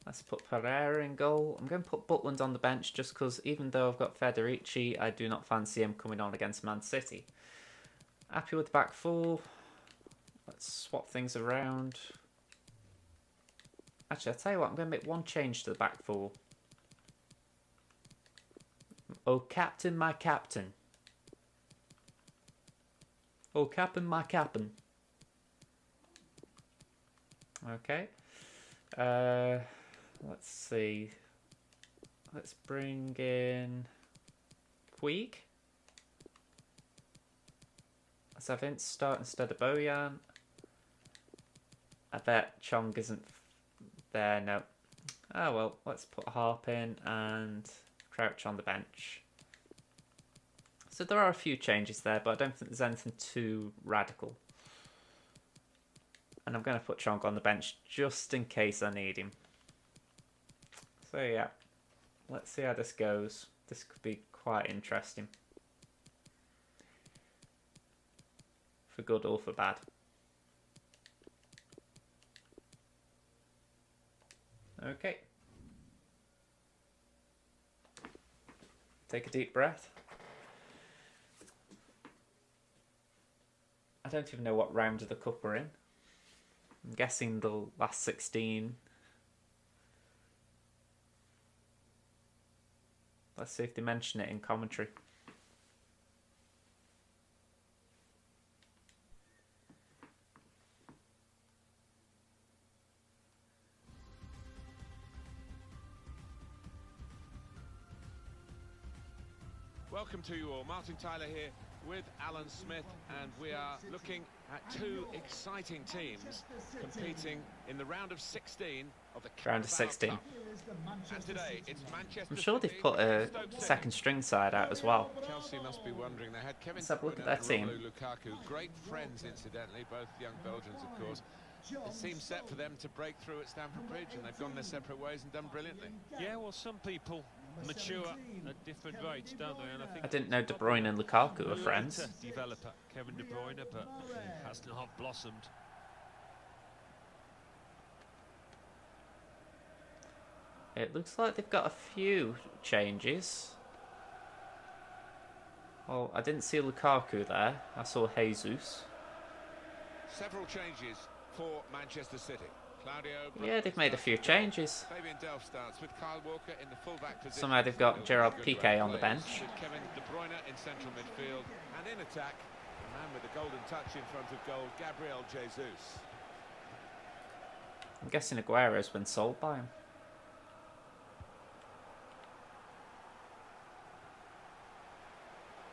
Let's put Pereira in goal. I'm going to put Butland on the bench just because even though I've got Federici, I do not fancy him coming on against Man City. Happy with the back four. Let's swap things around. Actually, I'll tell you what, I'm going to make one change to the back four. Oh, captain, my captain. Oh, captain, my captain. Okay. Let's see. Let's bring in Puig. Let's have Vince start instead of Bojan. I bet Chong isn't there, no. Oh well, let's put Harp in and Crouch on the bench. So there are a few changes there, but I don't think there's anything too radical. And I'm going to put Chong on the bench just in case I need him. So yeah, let's see how this goes. This could be quite interesting. For good or for bad. Okay. Take a deep breath. I don't even know what round of the cup we're in. I'm guessing the last 16. Let's see if they mention it in commentary. Welcome to you all. Martin Tyler here with Alan Smith, and we are looking at 2 exciting teams competing in the round of 16 of the Round of 16. Cup. And today it's Manchester I'm sure City they've put a Stoke City. second string side out as well. Chelsea must be wondering. They had Kevin Let's have a look De at Bruyne their and team. Romelu Lukaku, great friends incidentally, both young Belgians of course. It seems set for them to break through at Stamford Bridge, and they've gone their separate ways and done brilliantly. Yeah, well, some people mature at different rates, don't they? And I think I didn't know De Bruyne and Lukaku were friends. later developer Kevin De Bruyne, but he has not blossomed. It looks like they've got a few changes. Well, I didn't see Lukaku there. I saw Jesus. Several changes for Manchester City. Claudio. Yeah, they've made a few changes. Fabian Delph starts with Kyle Walker in the fullback position. Somehow they've got Gerard Piqué on the bench. With Kevin De Bruyne in central midfield, and in attack, the man with the golden touch in front of goal, Gabriel Jesus. I'm guessing Aguero's been sold by him.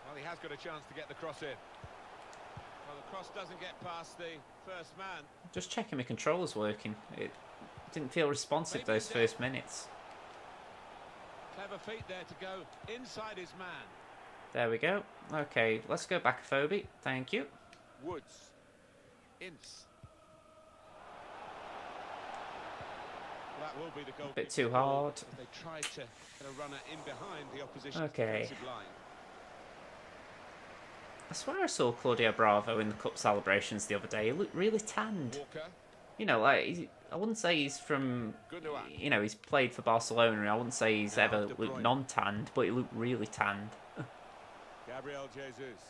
Well, he has got a chance to get the cross in. Well, the cross doesn't get past the first man. Just checking my controls working. It didn't feel responsive those first minutes. Clever feet there to go inside his man. There we go. Okay, let's go back a phobie. Thank you. Woods. Ince. Well, that will be the goal. Bit too hard. They tried to get a runner in behind the opposition Okay. defensive line. I swear I saw Claudio Bravo in the cup celebrations the other day. He looked really tanned. Walker. You know, like, I wouldn't say he's from, Gundogan. you know, he's played for Barcelona. I wouldn't say he's Now ever De looked Bruyne. non-tanned, but he looked really tanned. Gabriel Jesus.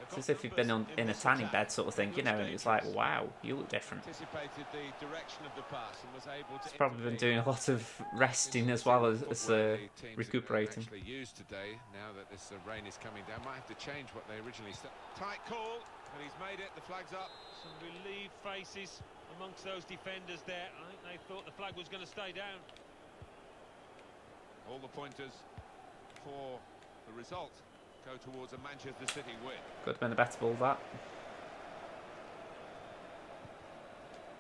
It's as if you've been in a tanning bed sort of thing, you know, and it's like, wow, you look different. Anticipated the direction of the pass and was able to He's probably been intervene. doing a lot of resting as well as recuperating. Actually used today, now that this rain is coming down, might have to change what they originally said. Tight call, and he's made it. The flag's up. Some relieved faces amongst those defenders there. I think they thought the flag was going to stay down. All the pointers for the result go towards a Manchester City win. Could have been a better ball, that.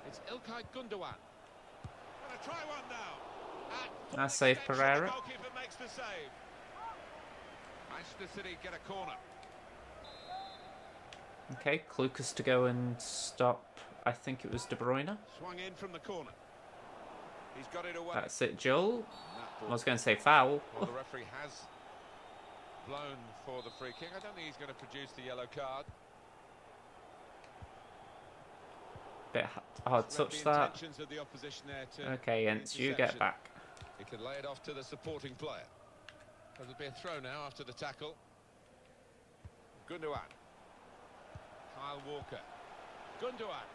It's İlkay Gundogan. Gonna try one now. Nice save, Pereira. The goalkeeper makes the save. Manchester City get a corner. Okay, Lucas to go and stop. I think it was De Bruyne. Swung in from the corner. He's got it away. That's it, Joel. That I was going to say foul. Well, the referee has blown for the free kick. I don't think he's going to produce the yellow card. Bit hard Read touch the that. intentions of the opposition there to Okay, Jens, you get interception. back. He can lay it off to the supporting player. There'll be a throw now after the tackle. Gundogan. Kyle Walker. Gundogan.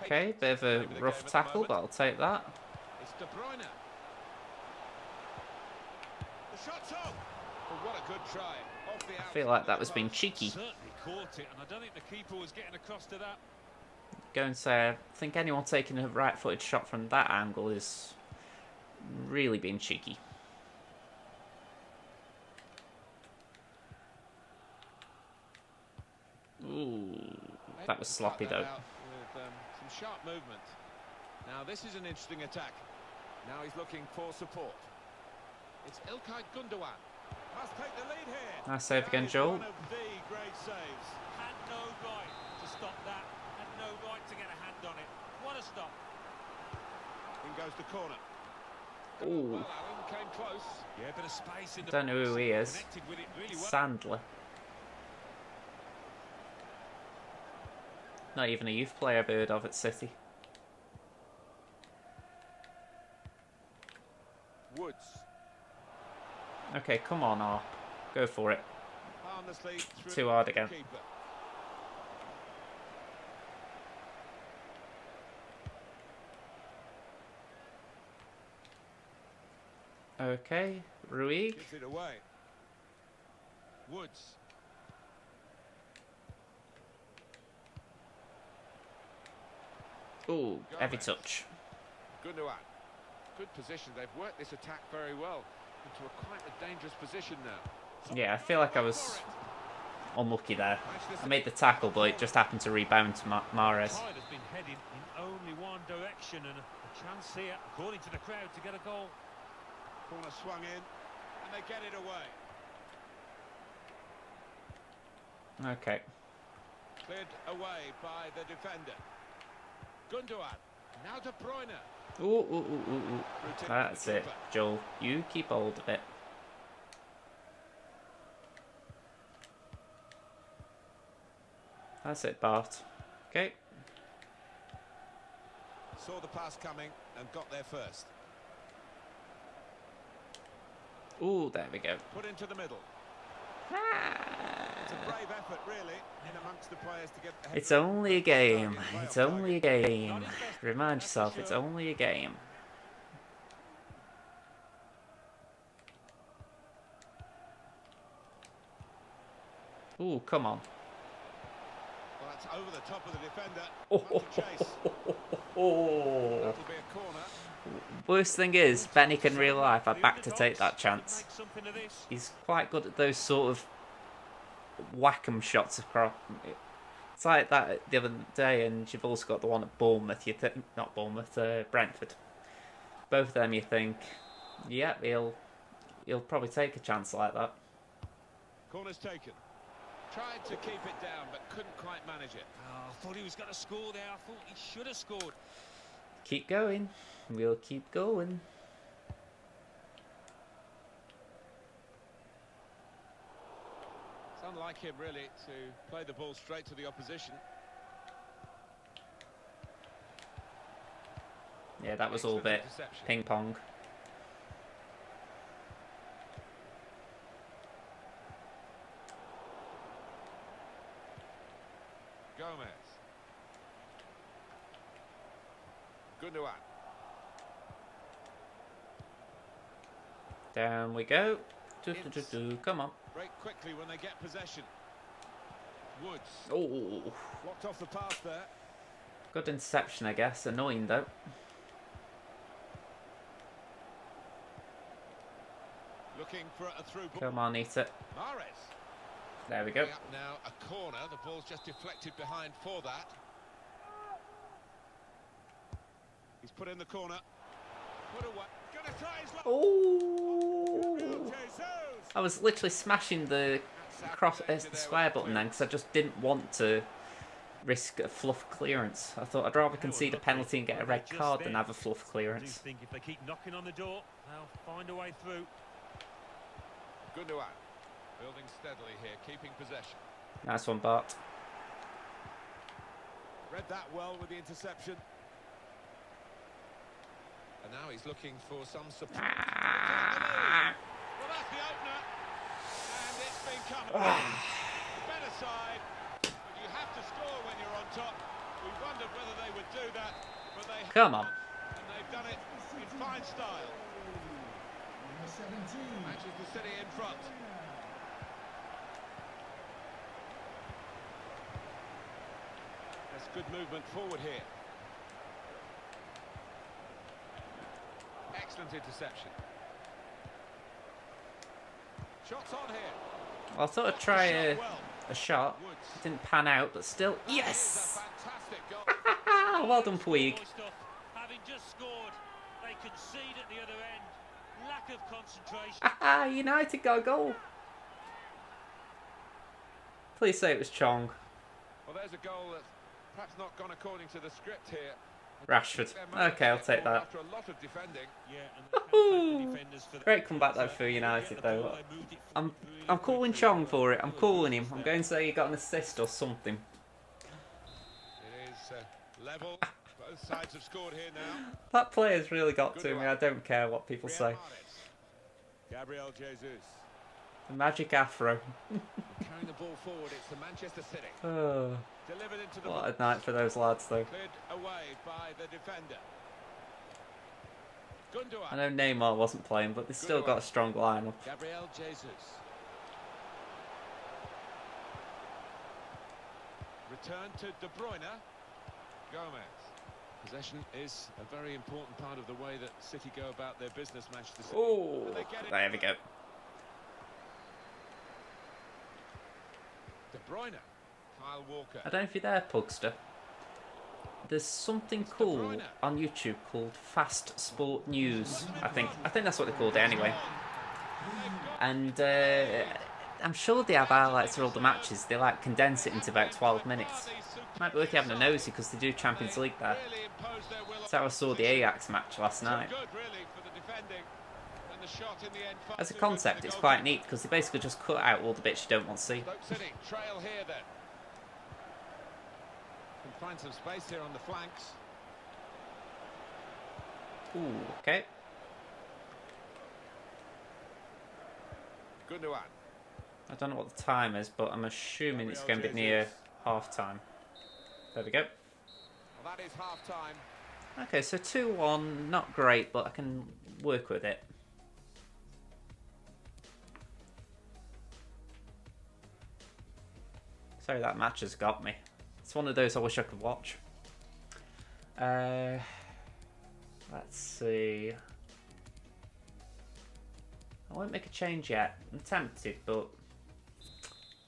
Okay, bit of a rough tackle, but I'll take that. It's De Bruyne. The shot's off. Oh, what a good try. Off the I feel like that was being cheeky. Certainly caught it, and I don't think the keeper was getting across to that. Go and say, I think anyone taking a right-footed shot from that angle is really being cheeky. Ooh, that was sloppy though. With some sharp movement. Now this is an interesting attack. Now he's looking for support. It's İlkay Gundogan. Must take the lead here. Nice save again, That is Joel. one of the great saves. Had no right to stop that. Had no right to get a hand on it. What a stop. In goes the corner. Ooh, Well, Allen came close. Yeah, a bit of space in the don't know who he is. Connected with it really well. Sandler. Not even a youth player I've heard of at City. Woods. Okay, come on, Arp. Go for it. Harmlessly through Too hard the again. keeper. Okay, Ruig. Gives it away. Woods. Ooh, heavy touch. Gundogan. Good position. They've worked this attack very well into a quite a dangerous position now. Yeah, I feel like I was unlucky there. I made the tackle, but it just happened to rebound to Mahrez. Tide has been heading in only one direction, and a chance here, according to the crowd, to get a goal. Corner swung in, and they get it away. Okay. Cleared away by the defender. Gundogan. Now De Bruyne. Ooh, ooh, ooh, ooh, ooh. That's it, Joel. You keep hold of it. That's it, Bart. Okay. Saw the pass coming and got there first. Ooh, there we go. Put into the middle. It's a brave effort, really, in amongst the players to get the head It's of- only a game. target It's well only a target. game. Remind yourself, it's only a game. Ooh, come on. Well, that's over the top of the defender. Oh, One to chase. oh. That'll be a corner. Worst thing is, Bennick in real life, I'd back to take that Could chance. make something of this. He's quite good at those sort of whack-em shots across. It's like that the other day, and you've also got the one at Bournemouth. You think, not Bournemouth, Brentford. Both of them, you think, yeah, he'll probably take a chance like that. Corner's taken. Tried to keep it down, but couldn't quite manage it. Oh, I thought he was going to score there. I thought he should have scored. Keep going. We'll keep going. It's unlike him, really, to play the ball straight to the opposition. Yeah, that was all a bit ping pong. Down we go. Come on. Break quickly when they get possession. Woods Oh, blocked off the pass there. good interception, I guess. Annoying though. Looking for a through ball. Come on, eat it. Mahrez. There we go. Up now a corner. The ball's just deflected behind for that. He's put in the corner. Put away. Gonna try his luck. Oh! Jesus. I was literally smashing the the square button then because I just didn't want to risk a fluff clearance. I thought I'd rather concede a penalty and get a red card than have a fluff I do clearance. think if they keep knocking on the door, they'll find a way through. Gundogan building steadily here, keeping possession. Nice one, Bart. Read that well with the interception. And now he's looking for some support. Ah. Well, that's the opener. And it's been coming. The better side. But you have to score when you're on top. We wondered whether they would do that, but they Come on. and they've done it in fine style. Number 17. Manchester City in front. That's good movement forward here. Excellent interception. Shots on here. Well, I thought I'd try a Well, shot. Woods. It didn't pan out, but still, That is yes! a fantastic goal. Ah, well done, Puig. Boy stuff. Having just scored, they concede at the other end. Lack of concentration. Ah, United got a goal. Please say it was Chong. Well, there's a goal that's perhaps not gone according to the script here. Rashford. Okay, I'll take that. After a lot of defending. Yeah, and they can't thank the defenders for that. Great comeback though for United though. I'm calling Chong for it. I'm calling him. I'm going to say he got an assist or something. It is level. Both sides have scored here now. That player's really got to me. I don't care what people say. Gabriel Jesus. The magic afro. Carrying the ball forward, it's the Manchester City. Oh, Delivered into the what a box. night for those lads though. Cleared away by the defender. I Gundogan. know Neymar wasn't playing, but they still got a strong lineup. Gabriel Jesus. Return to De Bruyne. Gomez. Possession is a very important part of the way that City go about their business, Manchester City. Oh, And they get it. there we go. De Bruyne. Kyle Walker. I don't know if you're there, Pugster. There's something cool on YouTube called Fast Sport News. I think that's what they called it anyway. And I'm sure they have highlights of all the matches. They like condense it into about 12 minutes. Might be worth having a nosy because they do Champions League there. That's how I saw the Ajax match last night. As a concept, it's quite neat because they basically just cut out all the bits you don't want to see. Stoke City trail here then. Can find some space here on the flanks. Ooh, okay. Gundogan. I don't know what the time is, but I'm assuming it's going to be near half time. There we go. Well, that is half time. Okay, so 2-1, not great, but I can work with it. Sorry, that match has got me. It's one of those I wish I could watch. Let's see. I won't make a change yet. I'm tempted, but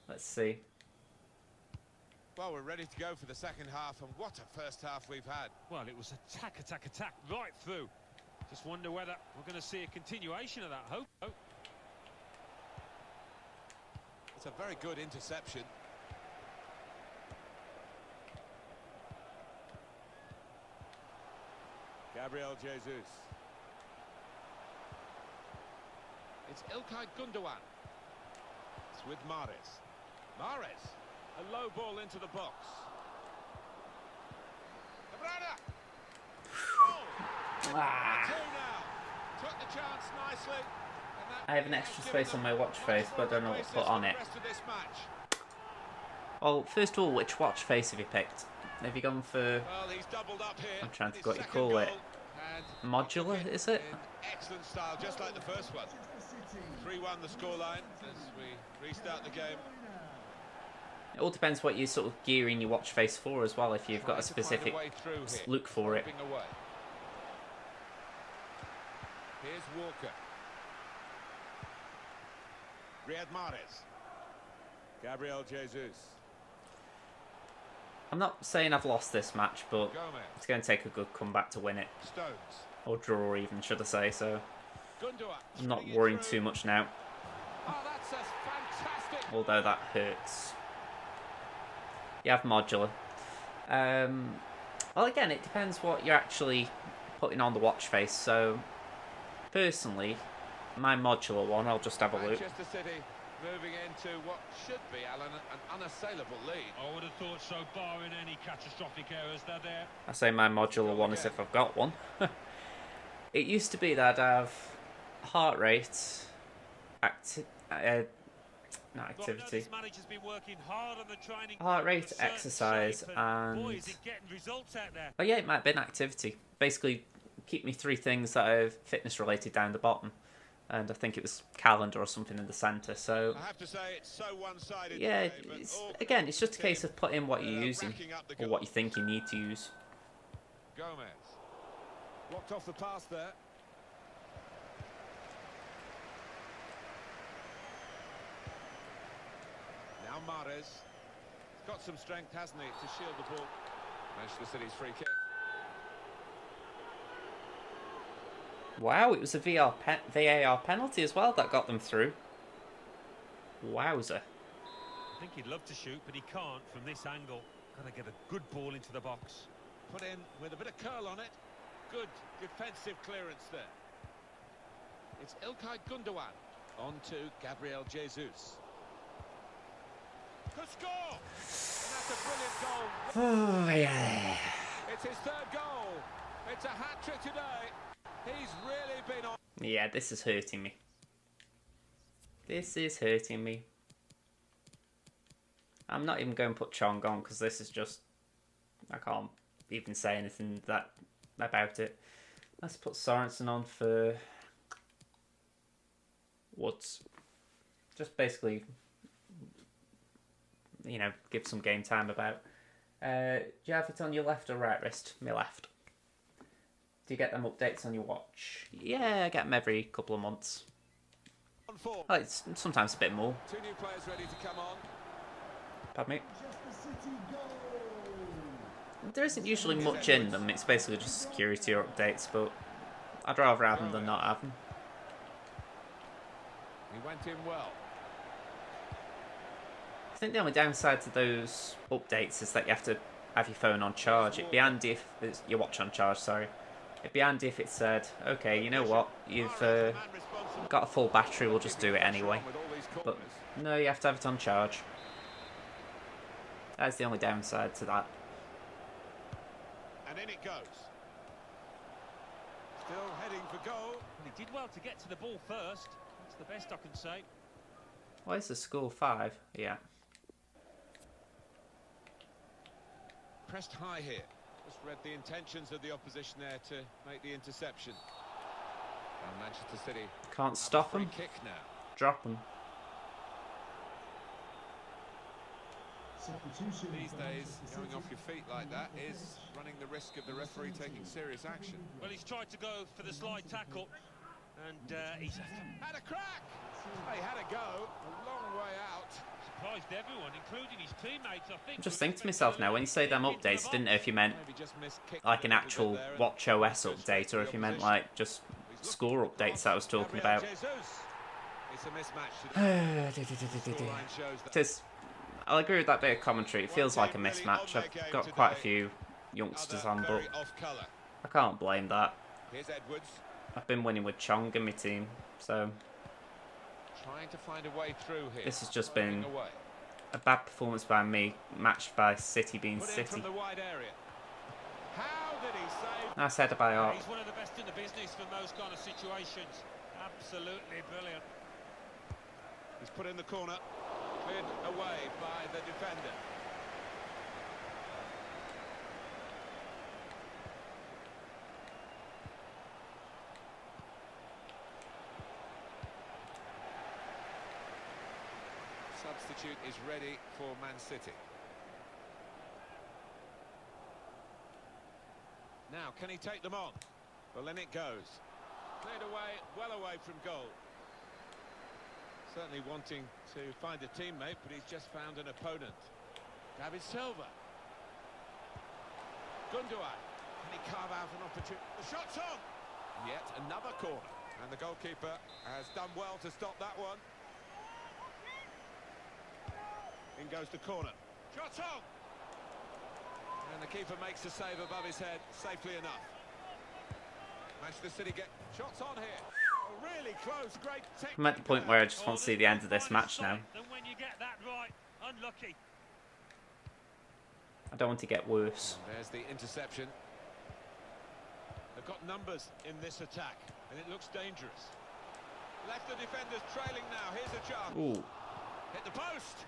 let's see. Well, we're ready to go for the second half, and what a first half we've had. Well, it was attack, right through. Just wonder whether we're going to see a continuation of that. Hope. It's a very good interception. Gabriel Jesus. It's Ilkay Gundogan. It's with Mahrez. Mahrez. A low ball into the box. De Bruyne. Oh! Ah. 2 now. Took the chance nicely. And that I have an extra space on my watch face, but I don't know what to put on it. the rest of this match. Well, first of all, which watch face have you picked? Have you gone for Well, he's doubled up here. I'm trying to His think what you second call it. goal, and modular, is it? in excellent style, just like the first one. 3-1 the scoreline as we restart the game. It all depends what you sort of gearing your watch face for as well. If you've got a specific look for it. Away. Here's Walker. Riyad Mahrez. Gabriel Jesus. I'm not saying I've lost this match, but Gomez. it's going to take a good comeback to win it. Stones. Or draw even, should I say. So Gundogan. I'm not Swinging worrying through. too much now. Oh, that's a fantastic. Although that hurts. You have modular. Well, again, it depends what you're actually putting on the watch face. So, personally, my modular one, I'll just have a look. Manchester City moving into what should be, Alan, an unassailable lead. I would have thought so, barring any catastrophic errors. They're there. I say my modular one as if I've got one. It used to be that I'd have heart rate, not activity. This manager's been working hard on the training. Heart rate, exercise, and boy, is it getting results out there. oh yeah, it might have been activity. Basically, keep me 3 things that are fitness related down the bottom, and I think it was calendar or something in the centre. So I have to say it's so one-sided. yeah, today, but it's, all again, it's just a team, case of putting what you're using racking up the or what goals. you think you need to use. Gomez blocked off the pass there. Now Mahrez. He's got some strength, hasn't he, to shield the ball. Manchester City's free kick. Wow, it was a VAR penalty as well that got them through. Wowzer. I think he'd love to shoot, but he can't from this angle. Got to get a good ball into the box. Put in with a bit of curl on it. Good defensive clearance there. It's İlkay Gundogan. On to Gabriel Jesus. Could score! And that's a brilliant goal. Oh yeah. It's his 3rd goal. It's a hat-trick today. He's really been on. Yeah, this is hurting me. This is hurting me. I'm not even going to put Chong on because this is just... I can't even say anything about it. Let's put Sorensen on for Woods. Just basically, you know, give some game time about. Do you have it on your left or right wrist? My left. Do you get them updates on your watch? Yeah, I get them every couple of months. On form. Well, it's sometimes a bit more. 2 new players ready to come on. Pardon me. Manchester City goal. There isn't usually much in them. It's basically just security or updates, but I'd rather have them than not have them. He went in well. I think the only downside to those updates is that you have to have your phone on charge. It'd be handy if it's your watch on charge. Sorry, it'd be handy if it said, "Okay, you know what? You've got a full battery. We'll just do it anyway." But no, you have to have it on charge. That's the only downside to that. And in it goes. Still heading for goal. And he did well to get to the ball first. That's the best I can say. Why is the score 5? Yeah. Pressed high here. Just read the intentions of the opposition there to make the interception. And Manchester City Can't stop free them. kick now. Drop them. Substitution These for days, Manchester going City. off your feet like that is running the risk of the referee taking serious action. Well, he's tried to go for the slide tackle, and he's Had a crack! He had a go, a long way out. surprised everyone, including his teammates, I think. I'm just thinking to myself now, when you say them updates, I didn't know if you meant Maybe just missed kick like an a little bit actual there and Watch OS just update, or if you meant the opposition. like just score updates that I was talking Gabriel about. Jesus. It's a mismatch today. Scoreline shows that. It is. I'll agree with that bit of commentary. It feels like a mismatch. I've got quite a few youngsters on, but Very off colour. I can't blame that. Here's Edwards I've been winning with Chong in my team, so trying to find a way through here. this has just been Away. a bad performance by me, matched by City being Put in City. from the wide area. How did he save? Nice header by Art. He's one of the best in the business from those kind of situations. Absolutely brilliant. He's put in the corner. Cleared away by the defender. Substitute is ready for Man City. Now, can he take them on? Well, then it goes. Cleared away, well away from goal. Certainly wanting to find a teammate, but he's just found an opponent. David Silva. Gundogan. Can he carve out an opportunity? The shot's on! Yet another corner. And the goalkeeper has done well to stop that one. In goes the corner. Shot's on! And the keeper makes the save above his head, safely enough. Manchester City get shots on here. Oh, really close, great technique. I'm at the point where I just want to see the end of this match now. Then when you get that right, unlucky. I don't want to get worse. And there's the interception. They've got numbers in this attack, and it looks dangerous. Left the defenders trailing now. Here's a chance. Ooh. Hit the post.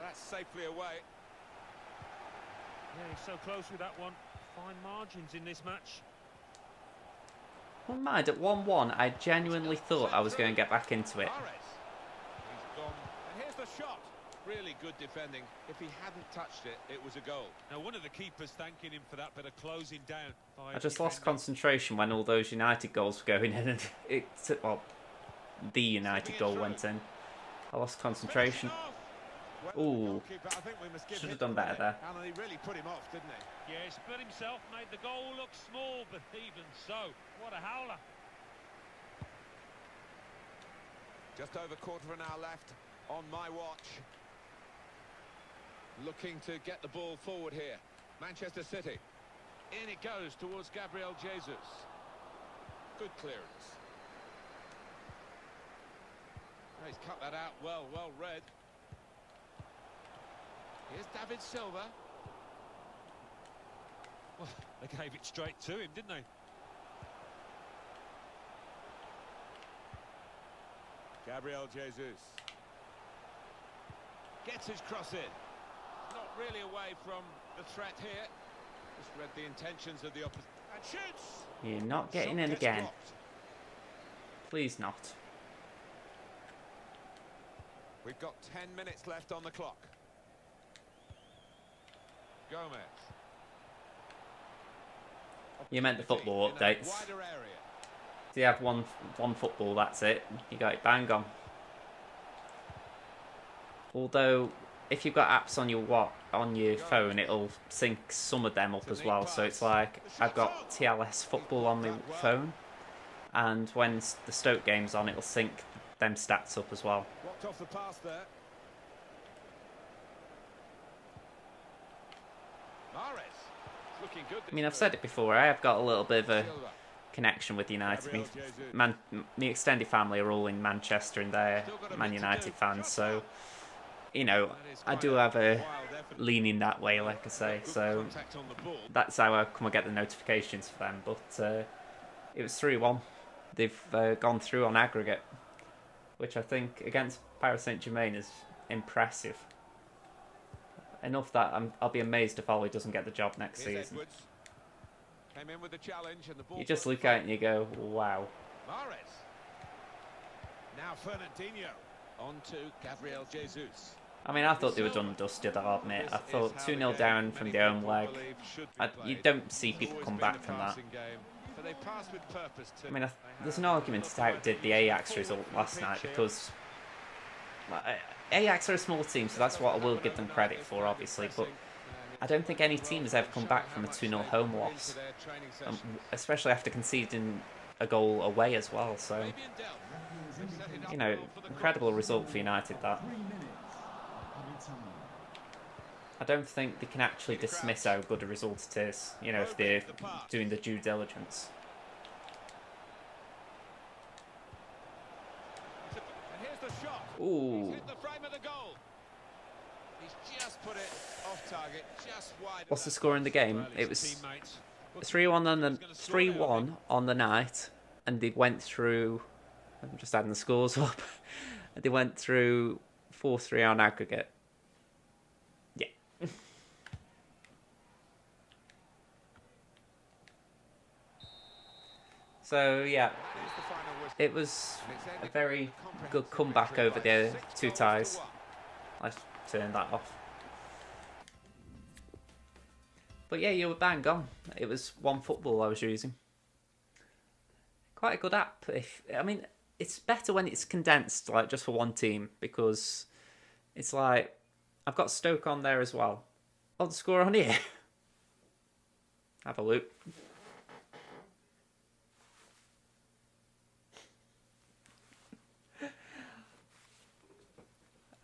That's safely away. Yeah, he's so close with that one. Fine margins in this match. Well, mind, at 1-1, I genuinely thought I was going to get back into it. Mahrez. He's gone. And here's the shot. Really good defending. If he hadn't touched it, it was a goal. Now, one of the keepers thanking him for that bit of closing down. I just lost concentration when all those United goals were going in, and well, the United goal went in. I lost concentration. Ooh, should have done better there. And he really put him off, didn't he? Yeah, split himself, made the goal look small, but even so, what a howler. Just over quarter of an hour left on my watch. Looking to get the ball forward here. Manchester City. In it goes towards Gabriel Jesus. Good clearance. Oh, he's cut that out well read. Here's David Silva. Well, they gave it straight to him, didn't they? Gabriel Jesus. Gets his cross in. Not really away from the threat here. Just read the intentions of the opposition. And shoots! You're not getting Shot in gets again. blocked. Please not. We've got 10 minutes left on the clock. Gomez. You meant the football In a updates. wider area. So you have one football, that's it. You got it bang on. Although, if you've got apps on your phone, it'll sync some of them up as well. So it's like I've got TLS football on my phone, and when the Stoke game's on, it'll sync them stats up as well. Walked off the pass there. Mahrez. Looking good. I mean, I've said it before. I have got a little bit of a connection with United. My extended family are all in Manchester, and they're Man United fans. So, you know, I do have a leaning that way, like I say. So that's how I come and get the notifications for them. But it was 3-1. They've gone through on aggregate, which I think against Paris Saint-Germain is impressive. Enough that I'll be amazed if Ollie doesn't get the job next season. Came in with the challenge and the ball. You just look at it and you go, wow. Mahrez. Now Fernandinho. On to Gabriel Jesus. I mean, I thought they were done and dusted, I'll admit. I thought 2-0 down from the home leg. You don't see people come back from that. I mean, there's an argument to how it did the Ajax result last night, because Ajax are a small team, so that's what I will give them credit for, obviously. But I don't think any team has ever come back from a 2-0 home loss, especially after conceding a goal away as well. So, you know, incredible result for United, that. I don't think they can actually dismiss how good a result it is, you know, if they're doing the due diligence. Ooh. What's the score in the game? It was 3-1 on the night, and they went through. I'm just adding the scores up. They went through 4-3 on aggregate. Yeah. So yeah, it was a very good comeback over the two ties. Let's turn that off. But yeah, you were bang on. It was OneFootball I was using. Quite a good app. I mean, it's better when it's condensed, like just for one team, because it's like I've got Stoke on there as well. Oh, the score on here. Have a look.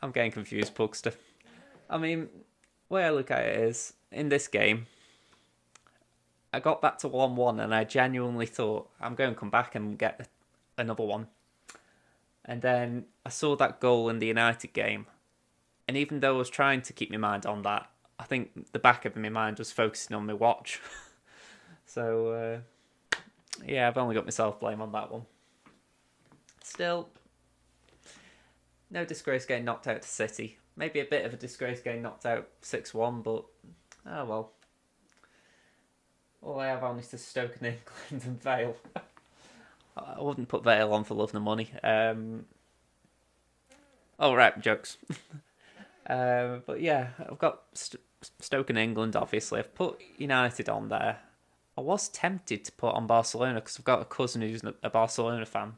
I'm getting confused, Pugster. I mean, the way I look at it is, in this game, I got back to 1-1 and I genuinely thought, I'm going to come back and get another one. And then I saw that goal in the United game. And even though I was trying to keep my mind on that, I think the back of my mind was focusing on my watch. So, yeah, I've only got myself blame on that one. Still, no disgrace getting knocked out to City. Maybe a bit of a disgrace getting knocked out 6-1, but oh well. All I have on is to Stoke and England and Vale. I wouldn't put Vale on for love and money. Oh, right, jokes. But yeah, I've got Stoke and England, obviously. I've put United on there. I was tempted to put on Barcelona because I've got a cousin who's a Barcelona fan.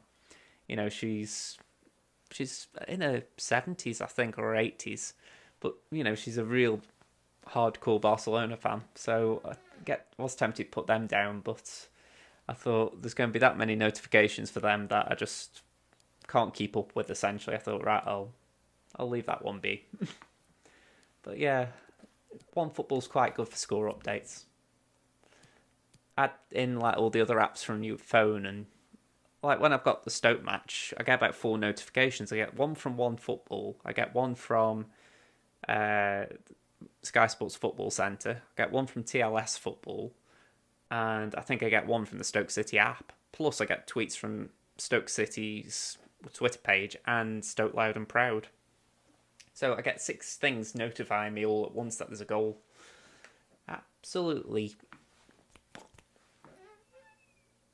You know, she's in her 70s, I think, or 80s. But, you know, she's a real hardcore Barcelona fan. So I was tempted to put them down, but I thought there's going to be that many notifications for them that I just can't keep up with, essentially. I thought, right, I'll leave that one be. But yeah, OneFootball's quite good for score updates. Add in like all the other apps from your phone, and like when I've got the Stoke match, I get about 4 notifications. I get one from OneFootball, I get one from Sky Sports Football Centre, I get one from TLS Football, and I think I get one from the Stoke City app. Plus I get tweets from Stoke City's Twitter page and Stoke Loud and Proud. So I get 6 things notifying me all at once that there's a goal. Absolutely.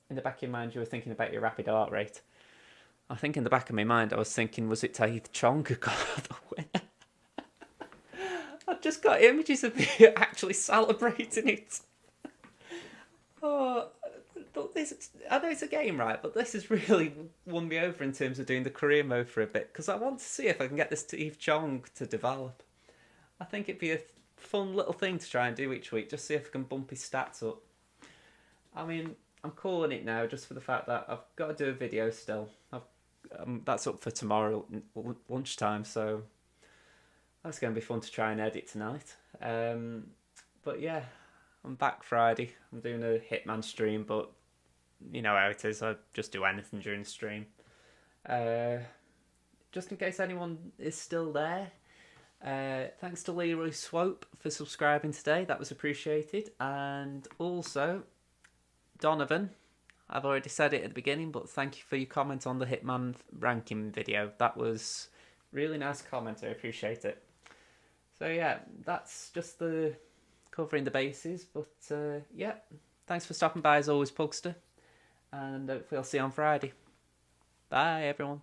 In the back of your mind, you were thinking about your rapid heart rate. I think in the back of my mind, I was thinking, was it Tahith Chong who got the winner? I've just got images of me actually celebrating it. Oh, I know it's a game, right? But this has really won me over in terms of doing the career mode for a bit, because I want to see if I can get this Tahith Chong to develop. I think it'd be a fun little thing to try and do each week, just see if I can bump his stats up. I mean, I'm calling it now just for the fact that I've got to do a video still. That's up for tomorrow lunchtime, so that's going to be fun to try and edit tonight. But yeah, I'm back Friday. I'm doing a Hitman stream, but you know how it is. I just do anything during the stream. Just in case anyone is still there, thanks to Leroy Swope for subscribing today. That was appreciated. And also Donovan, I've already said it at the beginning, but thank you for your comment on the Hitman ranking video. That was really nice comment. I appreciate it. So yeah, that's just the covering the bases. But yeah, thanks for stopping by as always, Pugster. And hopefully I'll see you on Friday. Bye, everyone.